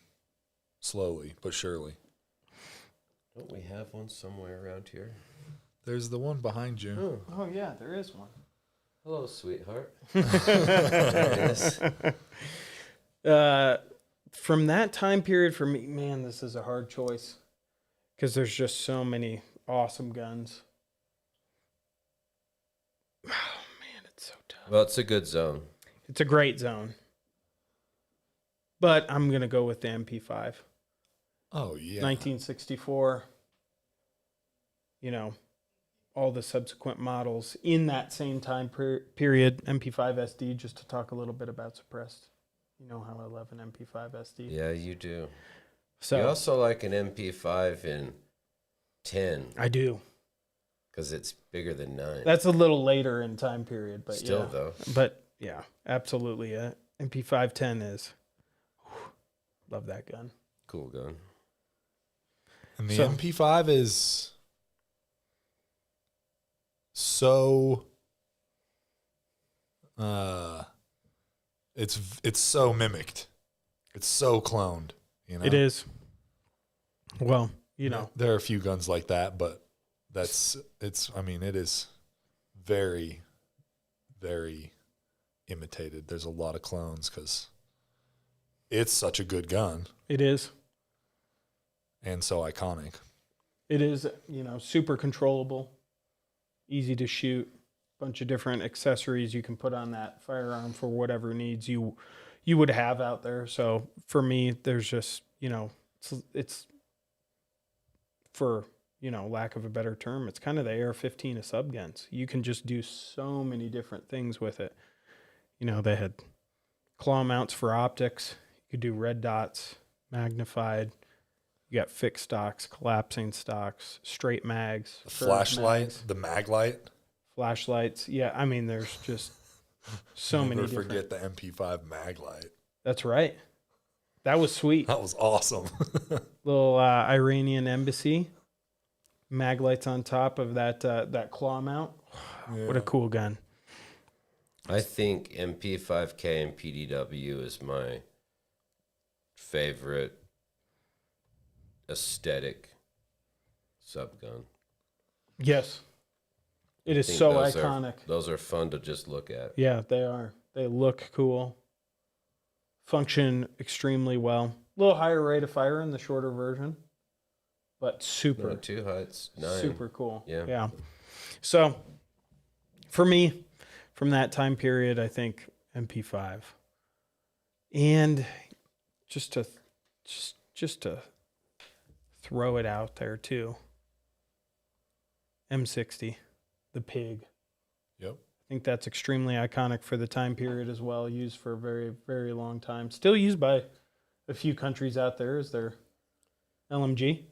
Slowly, but surely. Don't we have one somewhere around here? There's the one behind you. Oh yeah, there is one. Hello, sweetheart. There it is. From that time period for me, man, this is a hard choice because there's just so many awesome guns. Oh man, it's so tough. Well, it's a good zone. It's a great zone, but I'm gonna go with the MP5, Oh, yeah. 1964. You know, all the subsequent models in that same time period. MP5 SD, just to talk a little bit about suppressed. You know how I love an MP5 SD. Yeah, you do. So You also like an MP5 in 10 I do. because it's bigger than 9. That's a little later in time period, but Still, yeah. though. But yeah, absolutely. MP510 is. Love that gun. Cool gun. And the So- MP5 is so it's so mimicked. It's so cloned, you know. It is. Well, you know, There are a few guns like that, but it is very, very imitated. There's a lot of clones because it's such a good gun it is. and so iconic. It is, super controllable, easy to shoot, bunch of different accessories you can put on that firearm for whatever needs you would have out there. So for me, there's just, it's for, lack of a better term, it's kind of the AR-15 of subguns. You can just do so many different things with it. They had claw mounts for optics. You could do red dots, magnified. You got fixed stocks, collapsing stocks, straight mags, The curved flashlight, mags, the mag light. flashlights. Yeah, I mean, there's just so many Never different. forget the MP5 mag light. That's right. That was sweet. That was awesome. Little Iranian embassy, mag lights on top of that claw mount. What a cool gun. I think MP5K and PDW is my favorite aesthetic subgun. Yes, it is I think so those iconic. Those are fun to just look at. Yeah, they are. They look cool. Function extremely well. A little higher rate of fire in the shorter version, but super, No, 2 heights, 9. super cool. Yeah. Yeah. So, for me, from that time period, I think MP5. And just to throw it out there too. M60, the pig. Yep. I think that's extremely iconic for the time period as well, used for a very, very long time. Still used by a few countries out there as their LMG.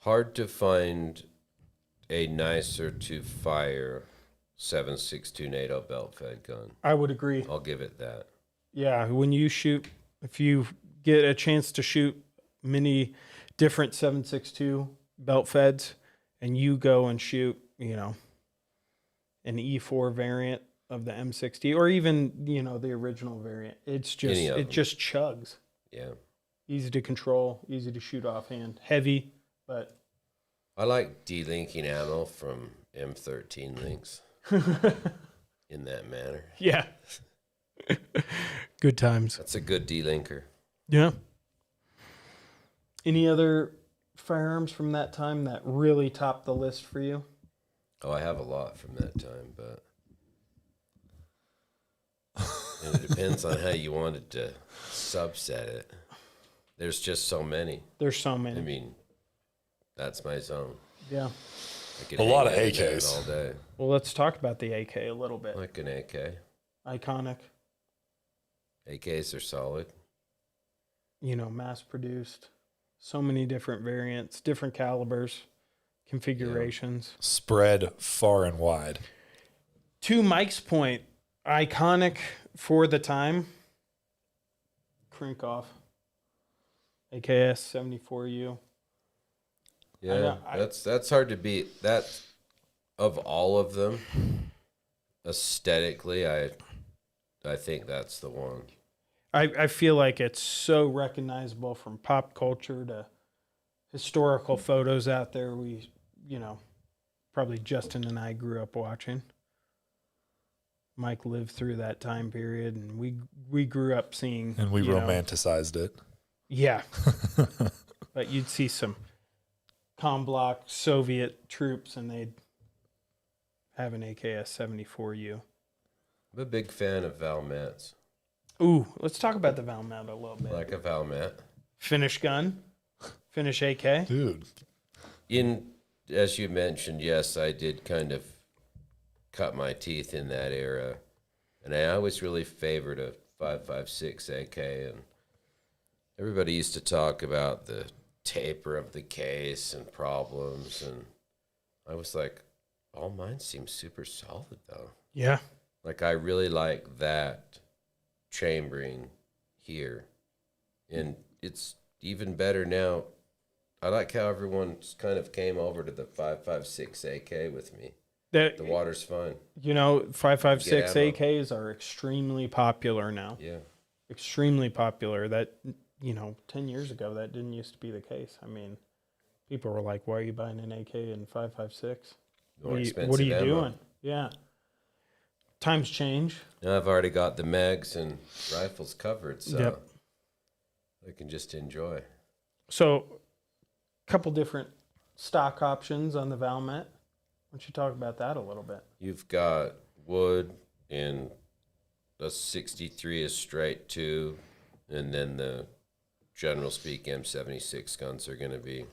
Hard to find a nicer to fire 7.62 NATO belt fed gun. I would agree. I'll give it that. Yeah, when you shoot, if you get a chance to shoot many different 7.62 belt feds and you go and shoot, an E4 variant of the M60 or even, the original variant, it's just, Any of it them. just chugs. Yeah. Easy to control, easy to shoot offhand, heavy, but I like delinking ammo from M13 links in that manner. yeah. Good times. That's a good delinker. Yeah. Any other firearms from that time that really topped the list for you? Oh, I have a lot from that time, but and it depends on how you wanted to subset it. There's just so many. There's so many. I mean, that's my zone. Yeah. I could A lot hang of out in that AKs. all day. Well, let's talk about the AK a little bit. Like an AK. Iconic, AKs are solid. mass produced. So many different variants, different calibers, configurations. Spread far and wide. To Mike's point, iconic for the time. Crank off. AKS 74U. Yeah, know, that's hard to beat. That of all of them, aesthetically, I think that's the one. I feel like it's so recognizable from pop culture to historical photos out there. We, probably Justin and I grew up watching. Mike lived through that time period, and we grew up seeing. And we you know, romanticized it. Yeah. But you'd see some Comblock Soviet troops, and they'd have an AKS 74U. I'm a big fan of Valmets. Ooh, let's talk about the Valmet a little bit. Like a Valmet. Finish gun, finish AK. Dude. As you mentioned, yes, I did kind of cut my teeth in that era. And I always really favored a 5.56 AK. And everybody used to talk about the taper of the case and problems. And I was like, all mine seem super solid, though. Yeah. Like, I really like that chambering here. And it's even better now. I like how everyone's kind of came over to the 5.56 AK with me. That, The water's fine. 5.56 Get ammo. AKs are extremely popular now. Yeah. Extremely popular. That 10 years ago that didn't used to be the case. I mean, people were like, "Why are you buying an AK and 5.56? More What are expensive you ammo. doing?" Yeah. Times change. Now I've already got the mags and rifles covered, so Yep. I can just enjoy. So, a couple different stock options on the Valmet. Why don't you talk about that a little bit? You've got wood and a 63 is straight 2, and then the general speak M76 guns are going to be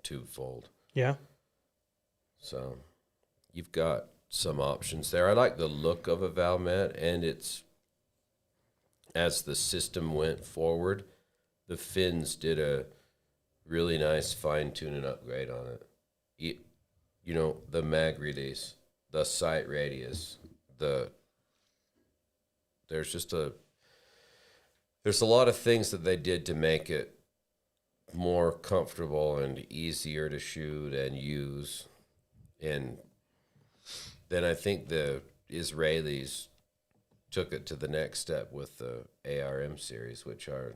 2-fold. Yeah. So you've got some options there. I like the look of a Valmet, and it's, as the system went forward, the Finns did a really nice fine-tune and upgrade on it. The mag release, the sight radius, there's a lot of things that they did to make it more comfortable and easier to shoot and use. And then I think the Israelis took it to the next step with the ARM series, which are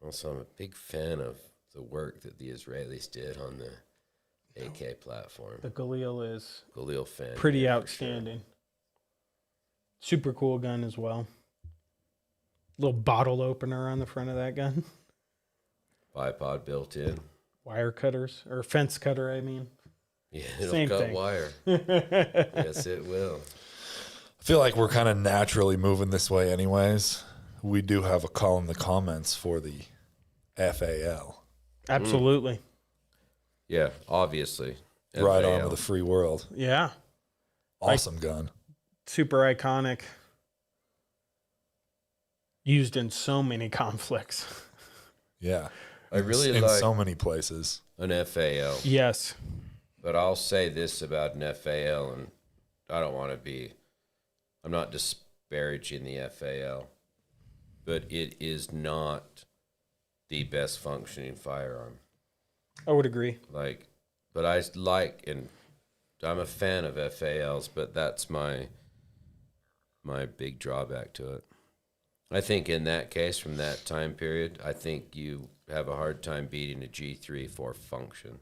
also, I'm a big fan of the work that the Israelis did on the AK platform. The Galil is Galil fan. pretty here for outstanding. Super cool gun as well. Little bottle opener on the front of that gun. Sure. Bipod built in. Wire cutters, or fence cutter, I mean. Yeah, it'll Same cut thing. wire. Yes, it will. I feel like we're kind of naturally moving this way, anyways. We do have a call in the comments for the FAL. Absolutely. Yeah, obviously. Right on FAL. to the free world. Yeah. Awesome gun. Super iconic. Used in so many conflicts. Yeah. I really in like so many places. an FAL, Yes. but I'll say this about an FAL, and I'm not disparaging the FAL, but it is not the best functioning firearm. I would agree. But I'm a fan of FALs, but that's my big drawback to it. I think in that case, from that time period, I think you have a hard time beating a G3 for function.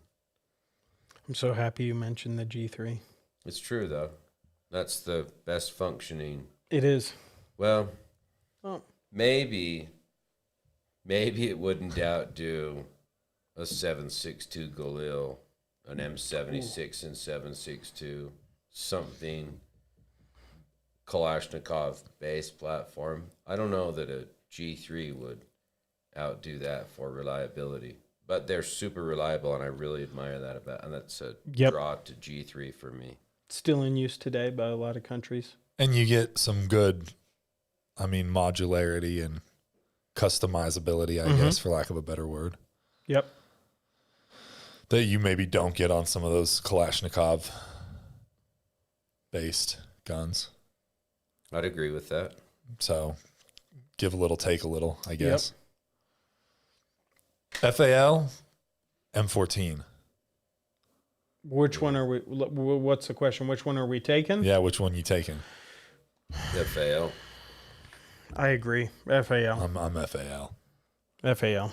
I'm so happy you mentioned the G3. It's true, though. That's the best functioning. It is. Well, Oh. maybe it wouldn't outdo a 7.62 Galil, an M76 and 7.62, something Kalashnikov base platform. I don't know that a G3 would outdo that for reliability, but they're super reliable, and I really admire that and that's a draw to G3 for me. Still in use today by a lot of countries. And you get some good, modularity and customizability, I guess, for lack of a better word, Yep. that you maybe don't get on some of those Kalashnikov based guns. I'd agree with that. So give a little, take a little, I guess. FAL, M14. Which one are we? What's the question? Which one are we taking? Yeah, which one you taking? FAL. I agree. FAL. I'm FAL. FAL.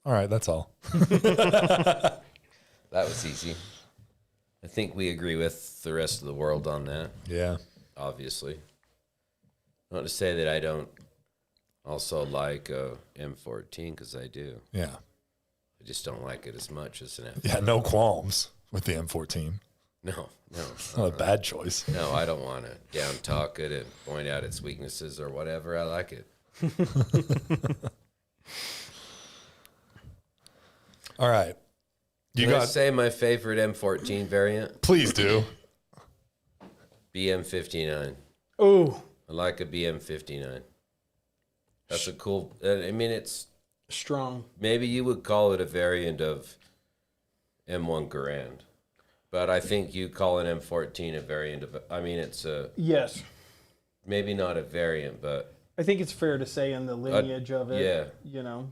All right, that's all. That was easy. I think we agree with the rest of the world on that, Yeah. obviously. Not to say that I don't also like a M14, because I do. Yeah. I just don't like it as much as an FAL. Yeah, no qualms with the M14. No. It's not a bad choice. No, I don't want to down talk it and point out its weaknesses or whatever. I like it. All right. You Can I got say my favorite M14 variant? please do. BM59. Oh, I like a BM59. That's a cool. It's strong. maybe you would call it a variant of M1 Garand, but I think you call an M14 a variant of. It's a Yes. maybe not a variant, but I think it's fair to say in the lineage of it. yeah. You know.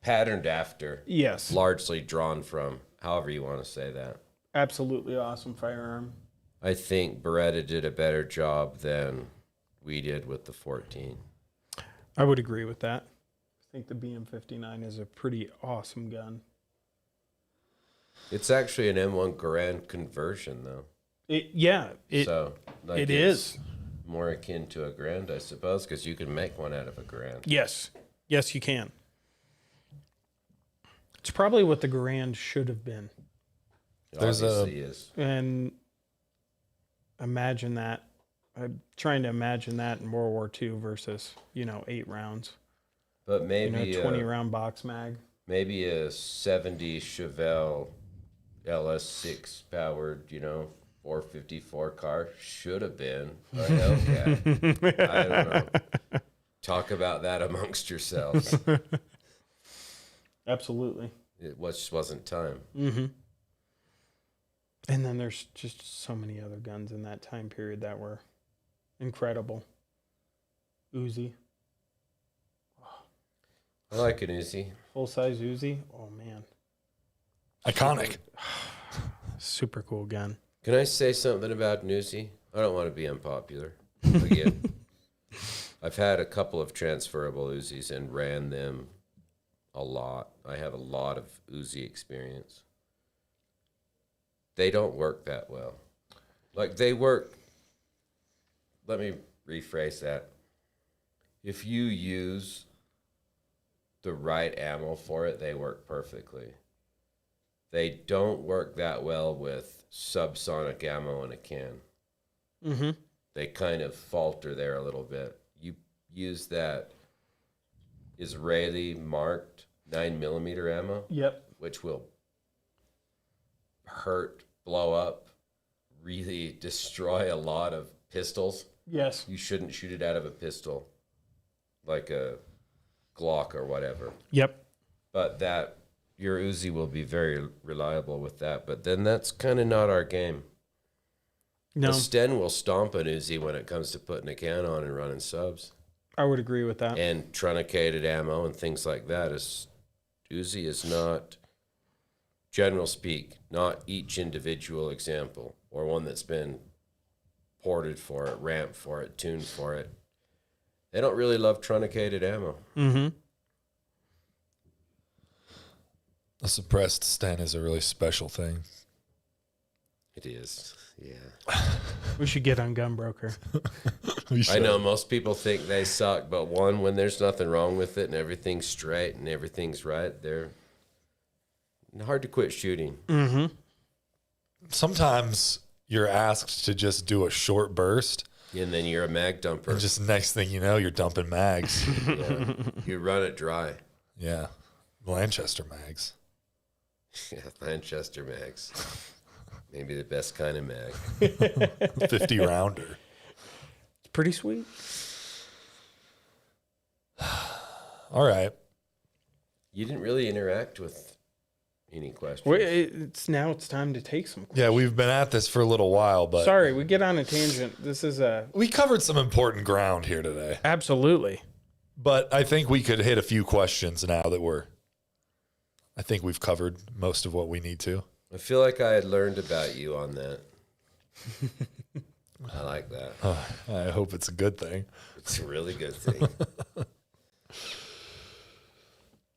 Patterned after. Yes. Largely drawn from, however you want to say that. Absolutely awesome firearm. I think Beretta did a better job than we did with the 14. I would agree with that. I think the BM59 is a pretty awesome gun. It's actually an M1 Garand conversion, though. It So like it it's is. more akin to a Garand, I suppose, because you can make one out of a Garand. Yes. Yes, you can. It's probably what the Garand should have been. It There's obviously is. And imagine that. I'm trying to imagine that in World War II versus, 8 rounds. But maybe 20 round box mag. maybe a 70 Chevelle LS6 powered, 454 car should have been a Hellcat. I don't know. Talk about that amongst yourselves. Absolutely. It just wasn't time. Mm-hmm. And then there's just so many other guns in that time period that were incredible. Uzi. I like an Uzi. Full-size Uzi. Oh, man. Iconic. Super cool gun. Can I say something about an Uzi? I don't want to be unpopular. Again, I've had a couple of transferable Uzis and ran them a lot. I have a lot of Uzi experience. They don't work that well. Like, they work. Let me rephrase that. If you use the right ammo for it, they work perfectly. They don't work that well with subsonic ammo in a can. Mm-hmm. They kind of falter there a little bit. You use that Israeli marked 9mm ammo, Yep. which will hurt, blow up, really destroy a lot of pistols. Yes. You shouldn't shoot it out of a pistol like a Glock or whatever. Yep. But that your Uzi will be very reliable with that. But then that's kind of not our game. No, The Sten will stomp an Uzi when it comes to putting a can on and running subs. I would agree with that. And truncated ammo and things like that. Uzi is not, general speak, not each individual example or one that's been ported for it, ramped for it, tuned for it. They don't really love truncated ammo. Mm-hmm. A suppressed Sten is a really special thing. It is, yeah. We should get on Gunbroker. I know most people think they suck, but when there's nothing wrong with it and everything's straight and everything's right, they're hard to quit shooting. Mm-hmm. Sometimes you're asked to just do a short burst, And then you're a mag dumper. and just next thing you know, you're dumping mags. Yeah. You run it dry. Yeah. Lanchester mags. Yeah, Manchester mags. Maybe the best kind of mag. 50 rounder. It's pretty sweet. All right. You didn't really interact with any questions. It's time to take some. Yeah, we've been at this for a little while, but Sorry, we get on a tangent. This is we covered some important ground here today. absolutely. But I think we could hit a few questions now that I think we've covered most of what we need to. I feel like I had learned about you on that. I like that. I hope it's a good thing. It's a really good thing.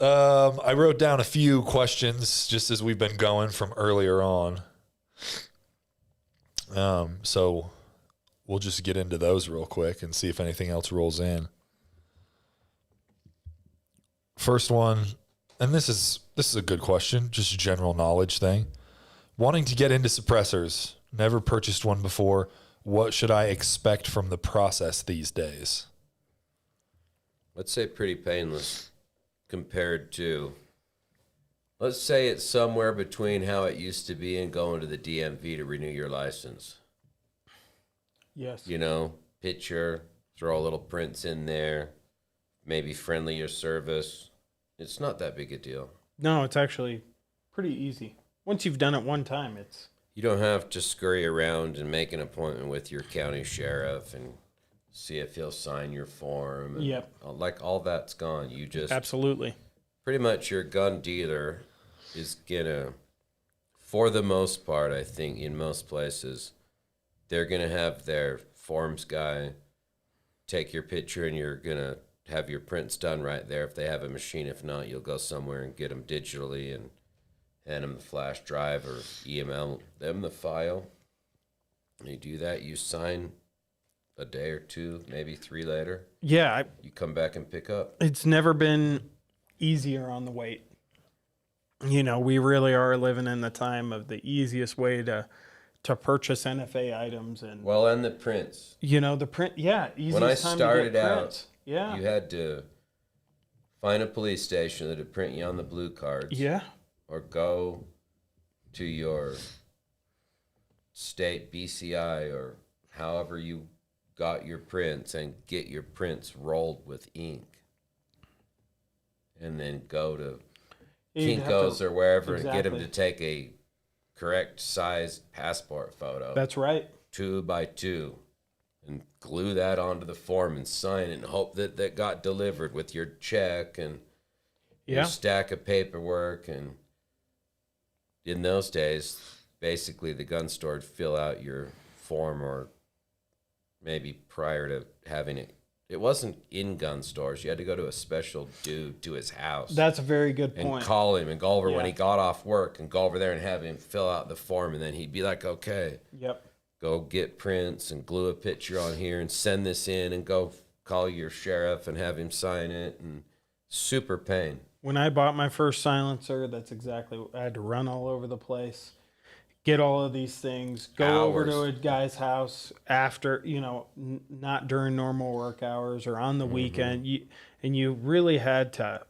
I wrote down a few questions just as we've been going from earlier on. So we'll just get into those real quick and see if anything else rolls in. First one, and this is a good question, just a general knowledge thing. Wanting to get into suppressors, never purchased one before. What should I expect from the process these days? Let's say pretty painless compared to, let's say it's somewhere between how it used to be and going to the DMV to renew your license. Yes. Picture, throw a little prints in there, maybe friendlier service. It's not that big a deal. No, it's actually pretty easy. Once you've done it one time, it's You don't have to scurry around and make an appointment with your county sheriff and see if he'll sign your form. And Yep. Like all that's gone. You just Absolutely. pretty much your gun dealer is gonna, for the most part, I think in most places, they're gonna have their forms guy take your picture and you're gonna have your prints done right there if they have a machine. If not, you'll go somewhere and get them digitally and hand them the flash drive or email them the file. And you do that, you sign a day or two, maybe 3 later. Yeah, You come back and pick up. it's never been easier on the weight. You know, we really are living in the time of the easiest way to purchase NFA items, and Well, and the prints. you know the print. Yeah, easiest When I time started to get out, prints. Yeah, You had to find a police station that would print you on the blue cards. yeah, Or go to your state BCI or however you got your prints and get your prints rolled with ink. And then go to You'd have Kinko's to- or wherever and get them Exactly. to take a correct sized passport photo. That's right. 2 by 2 and glue that onto the form and sign it and hope that that got delivered with your check and your Yeah, stack of paperwork. And in those days, basically the gun store would fill out your form, or maybe prior to having it. It wasn't in gun stores. You had to go to a special dude to his house that's a very good and point. call him and go over when Yeah. he got off work and go over there and have him fill out the form. And then he'd be like, okay, Yep. go get prints and glue a picture on here and send this in and go call your sheriff and have him sign it. And super pain. When I bought my first silencer, that's exactly what I had to run all over the place, get all of these things, go over to a Hours. guy's house after, not during normal work hours or on the weekend. You really had to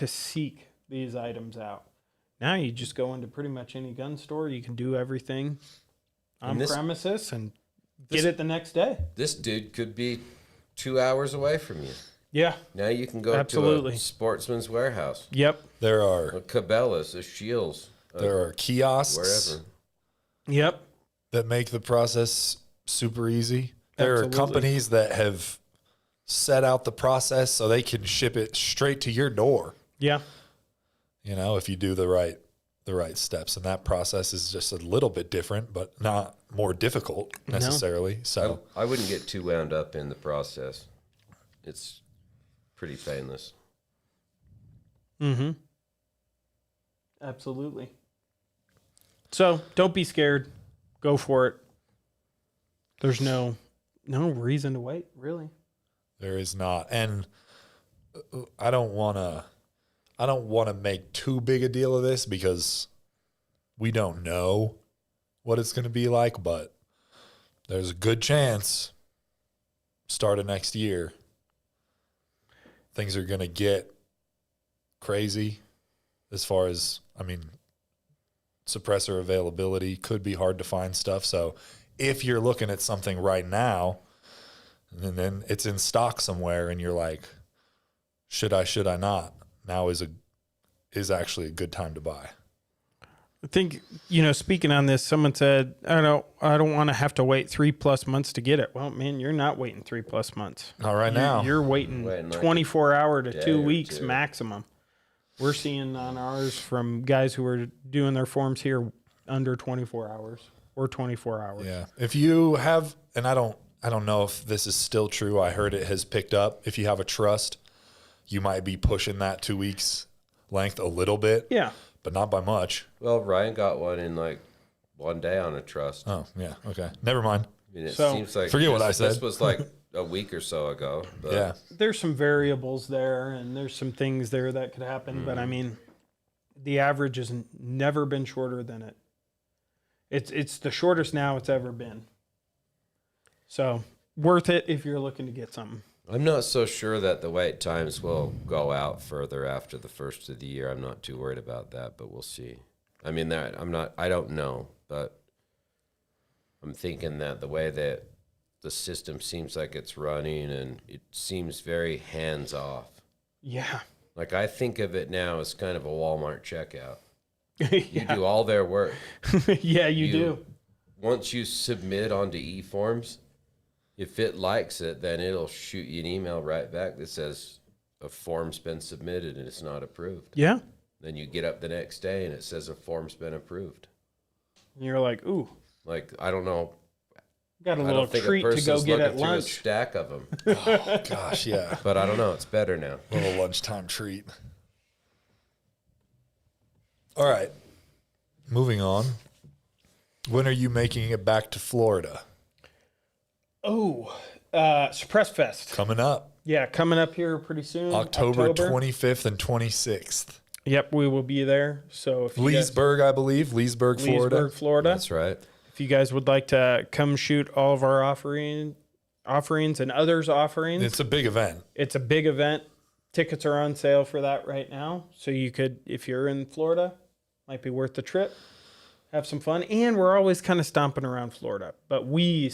seek these items out. Now you just go into pretty much any gun store. You can do everything on And this- premises and this- get it the next day. This dude could be 2 hours away from you. Yeah. Now you can go Absolutely. to a Sportsman's Warehouse, Yep. There are a Cabela's, a Shields, there are kiosks wherever. Yep. that make the process super easy. There Absolutely. are companies that have set out the process so they can ship it straight to your door. Yeah. You know, if you do the right steps, and that process is just a little bit different, but not more difficult necessarily. So I wouldn't get too wound up in the process. It's pretty painless. Mm-hmm. Absolutely. So don't be scared. Go for it. There's no reason to wait, really. there is not, and I don't want to make too big a deal of this because we don't know what it's going to be like, but there's a good chance start of next year things are going to get crazy as far as, suppressor availability. Could be hard to find stuff. So if you're looking at something right now and then it's in stock somewhere and you're like, should I not? Now is actually a good time to buy. I think, speaking on this, someone said, I don't want to have to wait 3+ months to get it. Well, man, you're not waiting 3+ months. Not right now. You're waiting Waiting like 24 hour to day 2 or weeks two. maximum. We're seeing on ours from guys who are doing their forms here under 24 hours or 24 hours. Yeah. If you have, and I don't know if this is still true. I heard it has picked up. If you have a trust, you might be pushing that 2 weeks length a little bit. Yeah. But not by much. Well, Ryan got one in like 1 day on a trust. Oh, yeah. Okay. Never mind. I mean, it So- seems like Forget what I this said. was like a week or so ago. But Yeah. There's some variables there and there's some things there that could happen, but I mean, the average has never been shorter than it. It's the shortest now it's ever been. So worth it if you're looking to get something. I'm not so sure that the wait times will go out further after the first of the year. I'm not too worried about that, but we'll see. I mean, I don't know, but I'm thinking that the way that the system seems like it's running and it seems very hands off. Yeah. Like I think of it now as kind of a Walmart checkout. You Yeah. do all their work. Yeah, you do. Once you submit onto e-forms, If it likes it, then it'll shoot you an email right back that says a form's been submitted and it's not approved. Yeah. Then you get up the next day and it says a form's been approved. And you're like, ooh, Like, I don't know. got a I little don't think treat a to go person's get looking at through a lunch. stack of them. Oh, gosh, yeah. But I don't know. It's better now. Little lunchtime treat. All right. Moving on. When are you making it back to Florida? Oh, Suppress Fest. Coming up. Yeah, coming up here pretty soon. October 25th and 26th. Yep, we will be there. So if you Leesburg, I believe. Leesburg, Florida. Leesburg, Florida. That's right. If you guys would like to come shoot all of our offerings and others' offerings, It's a big event. it's a big event. Tickets are on sale for that right now. So you could, if you're in Florida, might be worth the trip. Have some fun. And we're always kind of stomping around Florida. But we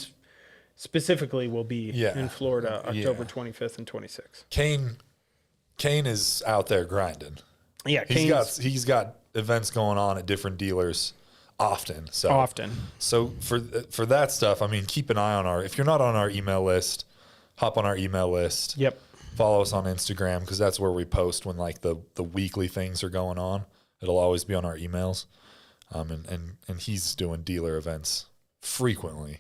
specifically will be in Florida October 25th and 26th. Kane is out there grinding. Yeah, He's got events going on at different dealers often. So for that stuff, I mean, keep an eye on if you're not on our email list, hop on our email list. Yep. Follow us on Instagram because that's where we post when like the weekly things are going on. It'll always be on our emails. And he's doing dealer events frequently.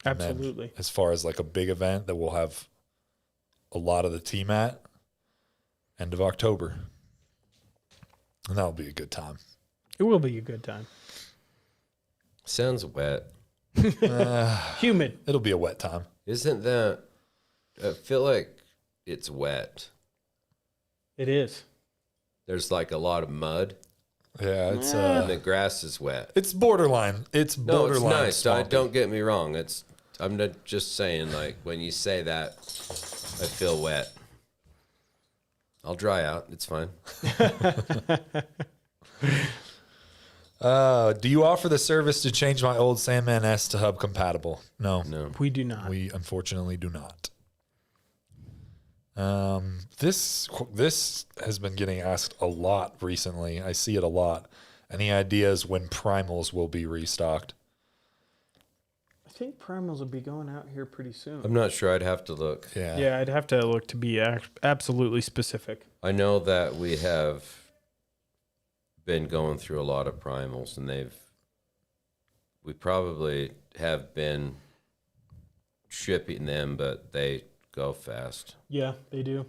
And then Absolutely. as far as like a big event that we'll have a lot of the team at, end of October. And that'll be a good time. It will be a good time. Sounds wet. Humid. It'll be a wet time. Isn't that? I feel like it's wet. It is. There's like a lot of mud. Yeah, it's And the grass is wet. it's borderline. It's No, it's borderline. nice. swampy. Don't get me wrong. I'm not just saying, like, when you say that, I feel wet. I'll dry out. It's fine. Do you offer the service to change my old Sandman S to hub compatible? No. We do not. We unfortunately do not. This has been getting asked a lot recently. I see it a lot. Any ideas when primals will be restocked? I think primals will be going out here pretty soon. I'm not sure. I'd have to look. Yeah, I'd have to look to be absolutely specific. I know that we have been going through a lot of primals, and we probably have been shipping them, but they go fast. Yeah, they do.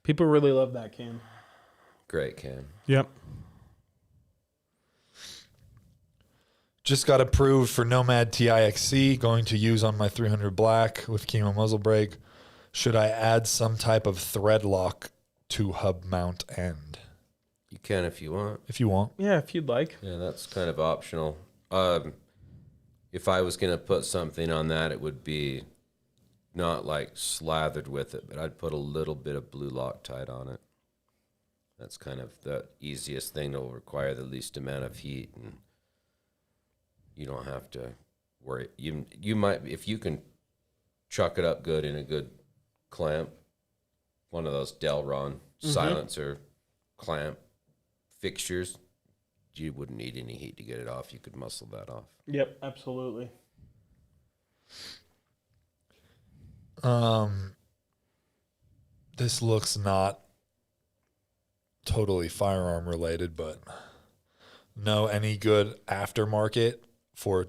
People really love that cam. Great cam. Yep. Just got approved for Nomad TIXC, going to use on my 300 black with Chemo muzzle brake. Should I add some type of thread lock to hub mount end? You can if you want. If you want. Yeah, if you'd like. Yeah, that's kind of optional. If I was going to put something on that, it would be not like slathered with it, but I'd put a little bit of blue Loctite on it. That's kind of the easiest thing that will require the least amount of heat, and you don't have to worry. You might, if you can chuck it up good in a good clamp, one of those Delron silencer clamp fixtures, you wouldn't need any heat to get it off. You could muscle that off. Yep, absolutely. This looks not totally firearm related, but know any good aftermarket for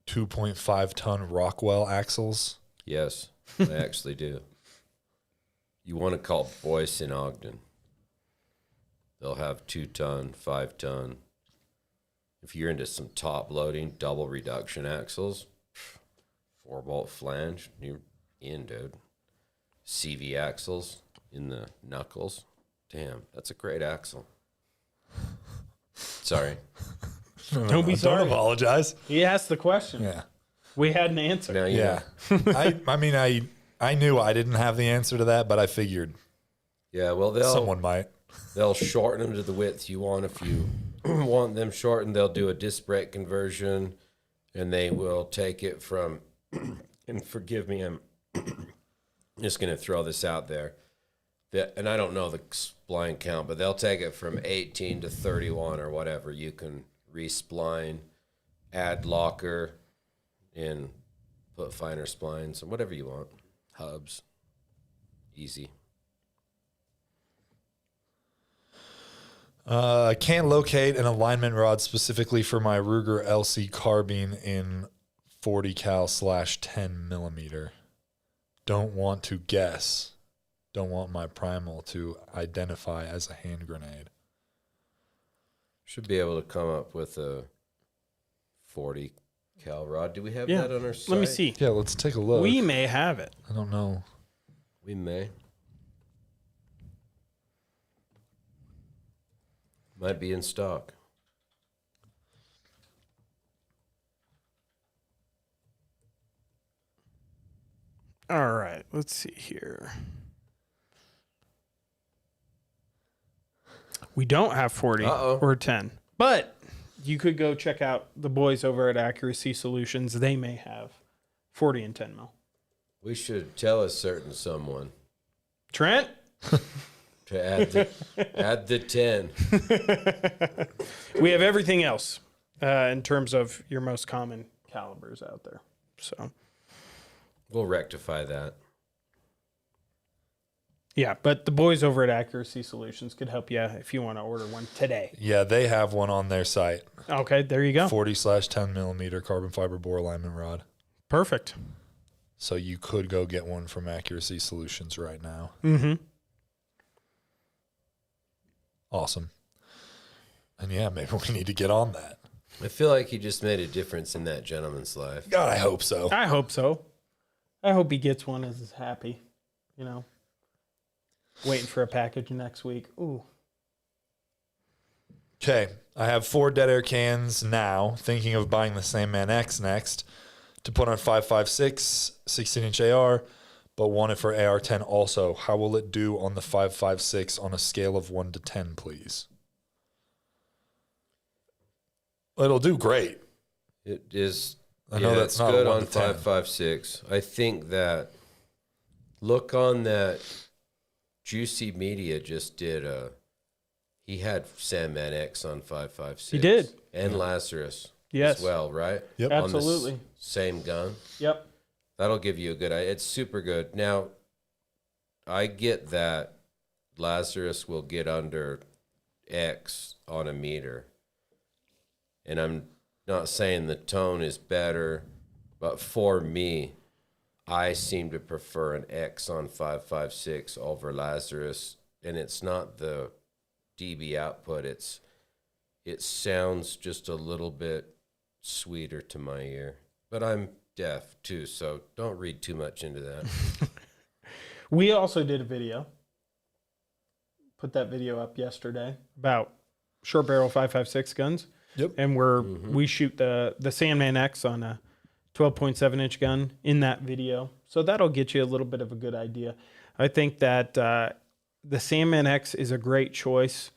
2.5 ton Rockwell axles? Yes, I actually do. You want to call Boyce in Ogden. They'll have 2 ton, 5 ton. If you're into some top loading, double reduction axles, 4-bolt flange, you're in, dude. CV axles in the knuckles. Damn, that's a great axle. Sorry. Don't be sorry. Don't apologize. He asked the question. Yeah. We had an answer. Now you Yeah. know. I mean, I knew I didn't have the answer to that, but I figured Yeah, well, someone might. they'll shorten them to the width you want. If you want them shortened, they'll do a disc brake conversion, and they will take it from, and forgive me, I'm just going to throw this out there. And I don't know the spline count, but they'll take it from 18 to 31 or whatever. You can respline, add locker in put finer splines, whatever you want. Hubs. Easy. I can't locate an alignment rod specifically for my Ruger LC carbine in 40 cal / 10 millimeter. Don't want to guess. Don't want my primal to identify as a hand grenade. Should be able to come up with a 40 cal rod. Do we have Yeah. that on our site? Let me see. Yeah, let's take a look. We may have it. I don't know. We may. Might be in stock. All right. Let's see here. We don't have 40 Uh-oh. or 10, but you could go check out the boys over at Accuracy Solutions. They may have 40 and 10 mil. We should tell a certain someone Trent? to add the 10. We have everything else in terms of your most common calibers out there. So, We'll rectify that. yeah, but the boys over at Accuracy Solutions could help you if you want to order one today. Yeah, they have one on their site. Okay, there you go. 40 / 10 millimeter carbon fiber bore alignment rod. Perfect. So you could go get one from Accuracy Solutions right now. Mm-hmm. Awesome. And yeah, maybe we need to get on that. I feel like he just made a difference in that gentleman's life. God, I hope so. I hope so. I hope he gets one as is happy, you know. Waiting for a package next week. Ooh. Okay, I have 4 dead air cans now, thinking of buying the Sandman X next to put on 5.56 16-inch AR, but want it for AR-10 also. How will it do on the 5.56 on a scale of 1 to 10, please? It'll do great. It is. I know that's it's not a good 1 on to 10. 5.56. I think that look on that Juicy Media just did he had Sandman X on 5.56. He did. And Lazarus Yes. as well, right? Yep. On the Absolutely. same gun. Yep. That'll give you a good idea. It's super good. Now, I get that Lazarus will get under X on a meter. And I'm not saying the tone is better, but for me, I seem to prefer an X on 5.56 over Lazarus. And it's not the dB output. It sounds just a little bit sweeter to my ear. But I'm deaf too, so don't read too much into that. We also did a video. Put that video up yesterday about short barrel 5.56 guns. Yep. And we shoot the Sandman X on a 12.7 inch gun in that video. So that'll get you a little bit of a good idea. I think that the Sandman X is a great choice.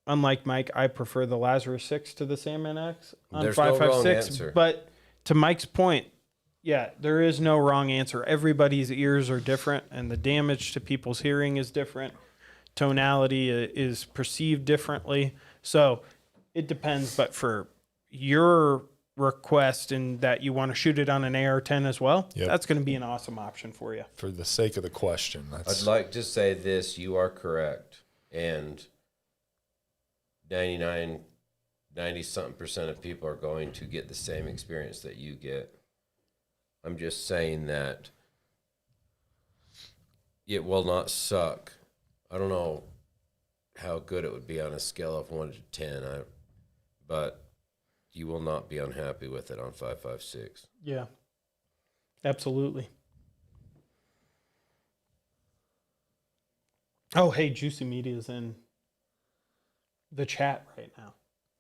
Unlike Mike, I prefer the Lazarus 6 to the Sandman X on There's no wrong 5.56. answer. But to Mike's point, yeah, there is no wrong answer. Everybody's ears are different, and the damage to people's hearing is different. Tonality is perceived differently. So it depends. But for your request and that you want to shoot it on an AR-10 as well, Yep. that's going to be an awesome option for you. For the sake of the question, that's I'd like to say this, you are correct. And 90-something% of people are going to get the same experience that you get. I'm just saying that it will not suck. I don't know how good it would be on a scale of 1 to 10, but you will not be unhappy with it on 5.56. Yeah, absolutely. Oh, hey, Juicy Media's in the chat right now.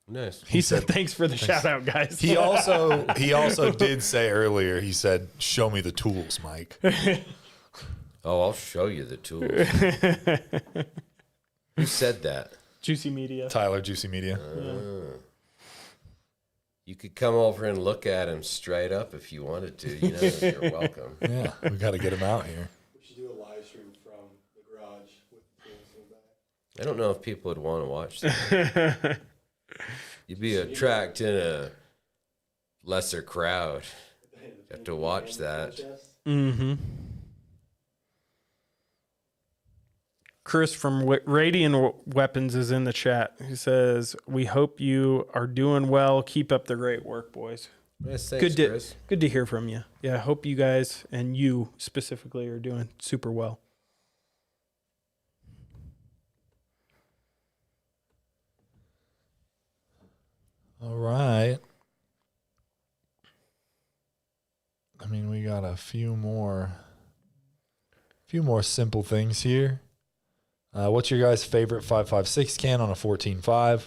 Nice. He said, thanks for the shout out, guys. he also did say earlier, he said, show me the tools, Mike. Oh, I'll show you the tools. Who said that? Juicy Media. Tyler, Juicy Media. You could come over and look at him straight up if you wanted to. You know, you're welcome. Yeah, we got to get him out here. We should do a live stream from the garage with the tools in the back. I don't know if people would want to watch that. You'd be attracting a lesser crowd. have to watch that. Mm-hmm. Chris from Radiant Weapons is in the chat. He says, "We hope you are doing well. Keep up the great work, boys." Yes, thanks, Chris. Good to hear from you. Yeah, I hope you guys and you specifically are doing super well. All right. I mean, we got a few more simple things here. What's your guys' favorite 5.56 can on a 14.5?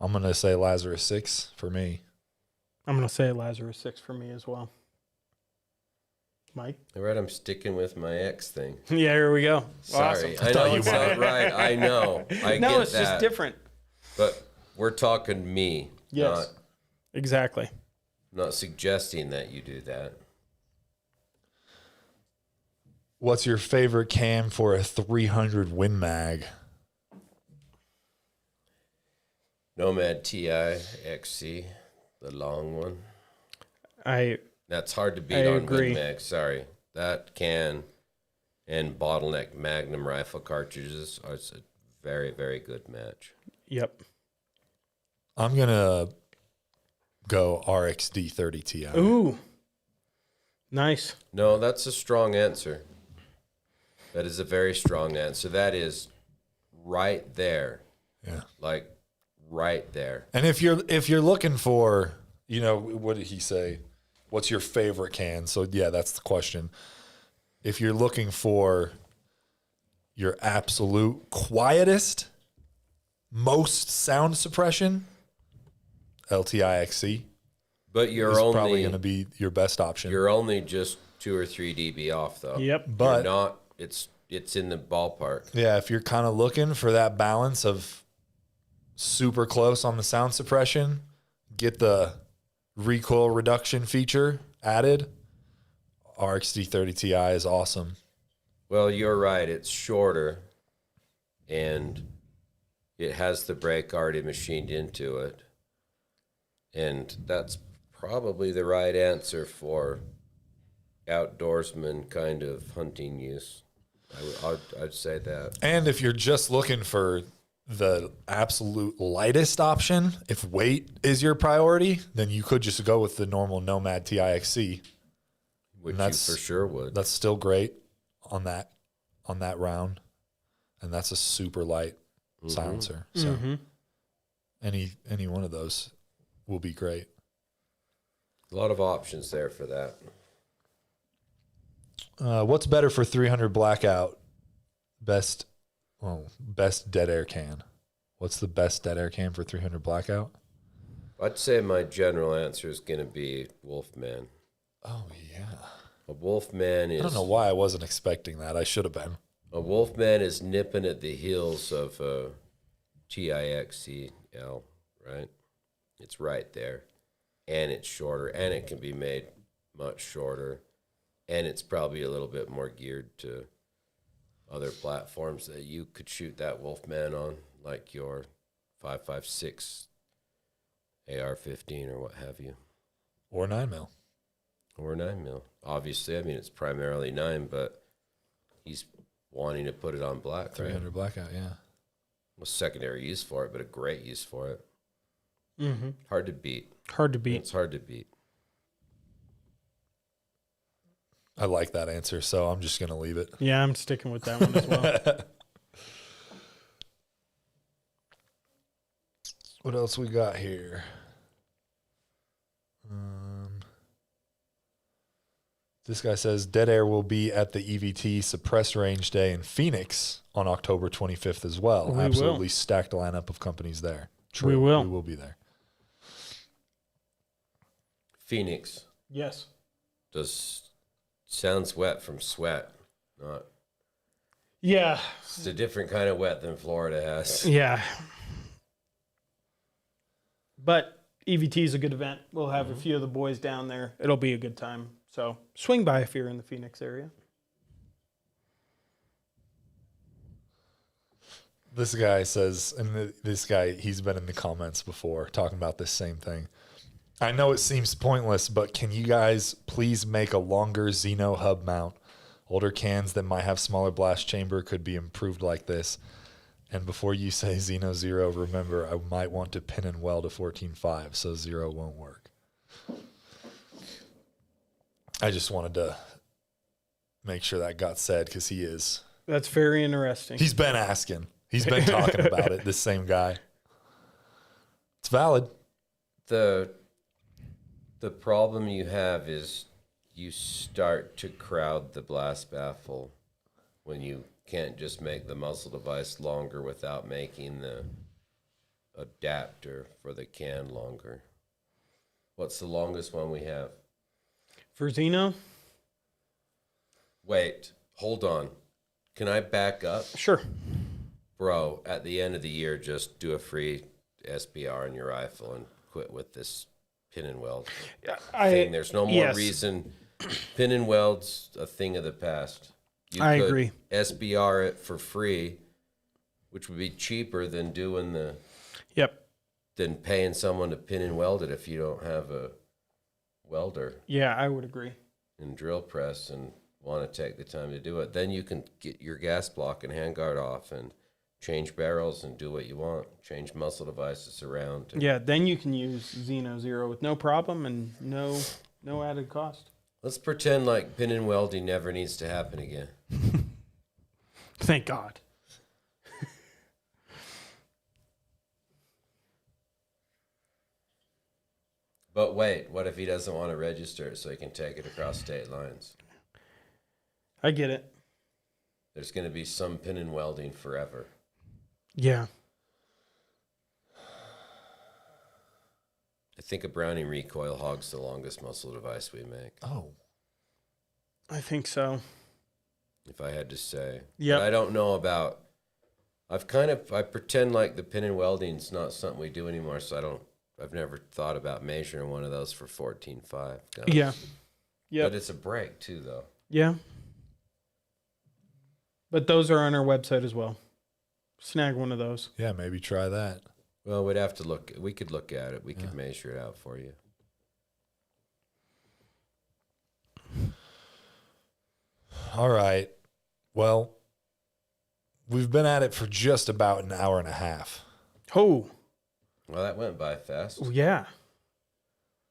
I'm gonna say Lazarus 6 for me. I'm going to say Lazarus 6 for me as well. Mike? All right, I'm sticking with my X thing. Yeah, here we go. Sorry, Awesome. I know it's not right. I know. I No, get it's that. just different. But we're talking me. Yes, exactly. Not suggesting that you do that. What's your favorite cam for a 300 Win Mag? Nomad TI XC, the long one. That's hard to beat I on agree. WinMag. Sorry, that can and bottleneck Magnum rifle cartridges are a very, very good match. Yep. I'm gonna go RXD 30 Ti. Ooh, nice. No, that's a strong answer. That is a very strong answer. That is right there. Yeah. Like right there. And if you're looking for, what did he say? What's your favorite can? So yeah, that's the question. If you're looking for your absolute quietest, most sound suppression, LTI XC But is you're probably only going to be your best option. you're only just 2 or 3 dB off though. Yep. But You're not. It's in the ballpark. yeah, if you're kind of looking for that balance of super close on the sound suppression, get the recoil reduction feature added. RXD 30 Ti is awesome. Well, you're right. It's shorter, and it has the brake already machined into it, and that's probably the right answer for outdoorsman kind of hunting use. I'd say that. And if you're just looking for the absolute lightest option, if weight is your priority, then you could just go with the normal Nomad TIXC. Which you that's- for sure would. That's still great on that round, and that's a super light silencer. So any one of those will be great. A lot of options there for that. What's better for 300 blackout? Best dead air can. What's the best dead air can for 300 blackout? I'd say my general answer is going to be Wolfman. Oh yeah. A Wolfman is. I don't know why I wasn't expecting that. I should have been. A Wolfman is nipping at the heels of TIXCL, right? It's right there. And it's shorter, and it can be made much shorter. And it's probably a little bit more geared to other platforms that you could shoot that Wolfman on, like your 5.56 AR-15 or what have you. Or 9mm. Or 9mm. Obviously, I mean, it's primarily 9, but he's wanting to put it on black, 300 right? blackout, yeah. A secondary use for it, but a great use for it. Mm-hmm. Hard to beat. Hard to beat. It's hard to beat. I like that answer, so I'm just going to leave it. Yeah, I'm sticking with that one as well. What else we got here? This guy says Dead Air will be at the EVT Suppress Range Day in Phoenix on October 25th as well. We Absolutely will. stacked lineup of companies there. We will. We will be there. Phoenix Yes. sounds wet from sweat. Not. Yeah. It's a different kind of wet than Florida has. Yeah. But EVT is a good event. We'll have a few of the boys down there. It'll be a good time. So swing by if you're in the Phoenix area. This guy says, and this guy, he's been in the comments before talking about this same thing. I know it seems pointless, but can you guys please make a longer Xeno hub mount? Older cans that might have smaller blast chamber could be improved like this. And before you say Xeno 0, remember, I might want to pin and weld a 14.5, so 0 won't work. I just wanted to make sure that got said because That's very interesting. he's been asking. He's been talking about it, this same guy. It's valid. The problem you have is you start to crowd the blast baffle when you can't just make the muzzle device longer without making the adapter for the can longer. What's the longest one we have? For Xeno? Wait, hold on. Can I back up? Sure. Bro, at the end of the year, just do a free SBR on your rifle and quit with this pin and weld thing. There's no more reason. Pin and weld's a thing of the past. You I could agree. SBR it for free, which would be cheaper than doing than paying someone to pin and weld it if you don't have a welder Yeah, I would agree. and drill press and want to take the time to do it. Then you can get your gas block and handguard off and change barrels and do what you want. Change muzzle devices around. Yeah, then you can use Xeno 0 with no problem and no added cost. Let's pretend like pin and welding never needs to happen again. Thank God. But wait, what if he doesn't want to register it so he can take it across state lines? I get it. There's going to be some pin and welding forever. Yeah. I think a Browning recoil hog's the longest muzzle device we make, Oh. I think so. if I had to say. Yep. But I don't know about. I pretend like the pin and welding's not something we do anymore, so I've never thought about measuring one of those for 14.5. Yeah. Yeah. But it's a break too, though. Yeah. But those are on our website as well. Snag one of those. Yeah, maybe try that. Well, we'd have to look. We could look at it. We could measure it out for you. All right. Well, we've been at it for just about an hour and a half. Oh, Well, that went by fast. yeah.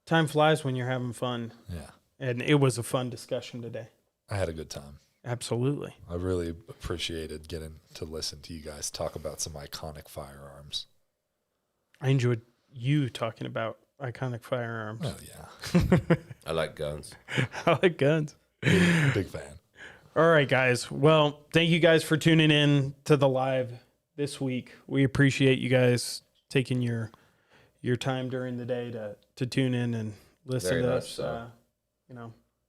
Time flies when you're having fun. Yeah. And it was a fun discussion today. I had a good time. Absolutely. I really appreciated getting to listen to you guys talk about some iconic firearms. I enjoyed you talking about iconic firearms. Oh, yeah. I like guns. I like guns. Big fan. All right, guys. Well, thank you guys for tuning in to the live this week. We appreciate you guys taking your time during the day to tune in and listen Very to much us. so.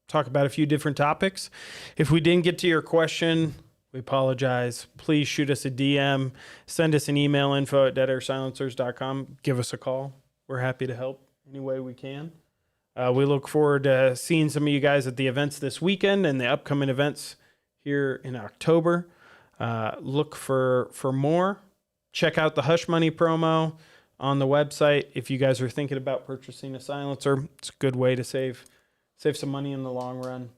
Talk about a few different topics. If we didn't get to your question, we apologize. Please shoot us a DM, send us an email, info@deadairsilencers.com. Give us a call. We're happy to help any way we can. We look forward to seeing some of you guys at the events this weekend and the upcoming events here in October. Look for more. Check out the Hush Money promo on the website. If you guys are thinking about purchasing a silencer, it's a good way to save some money in the long run.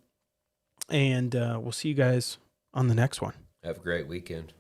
And we'll see you guys on the next one. Have a great weekend.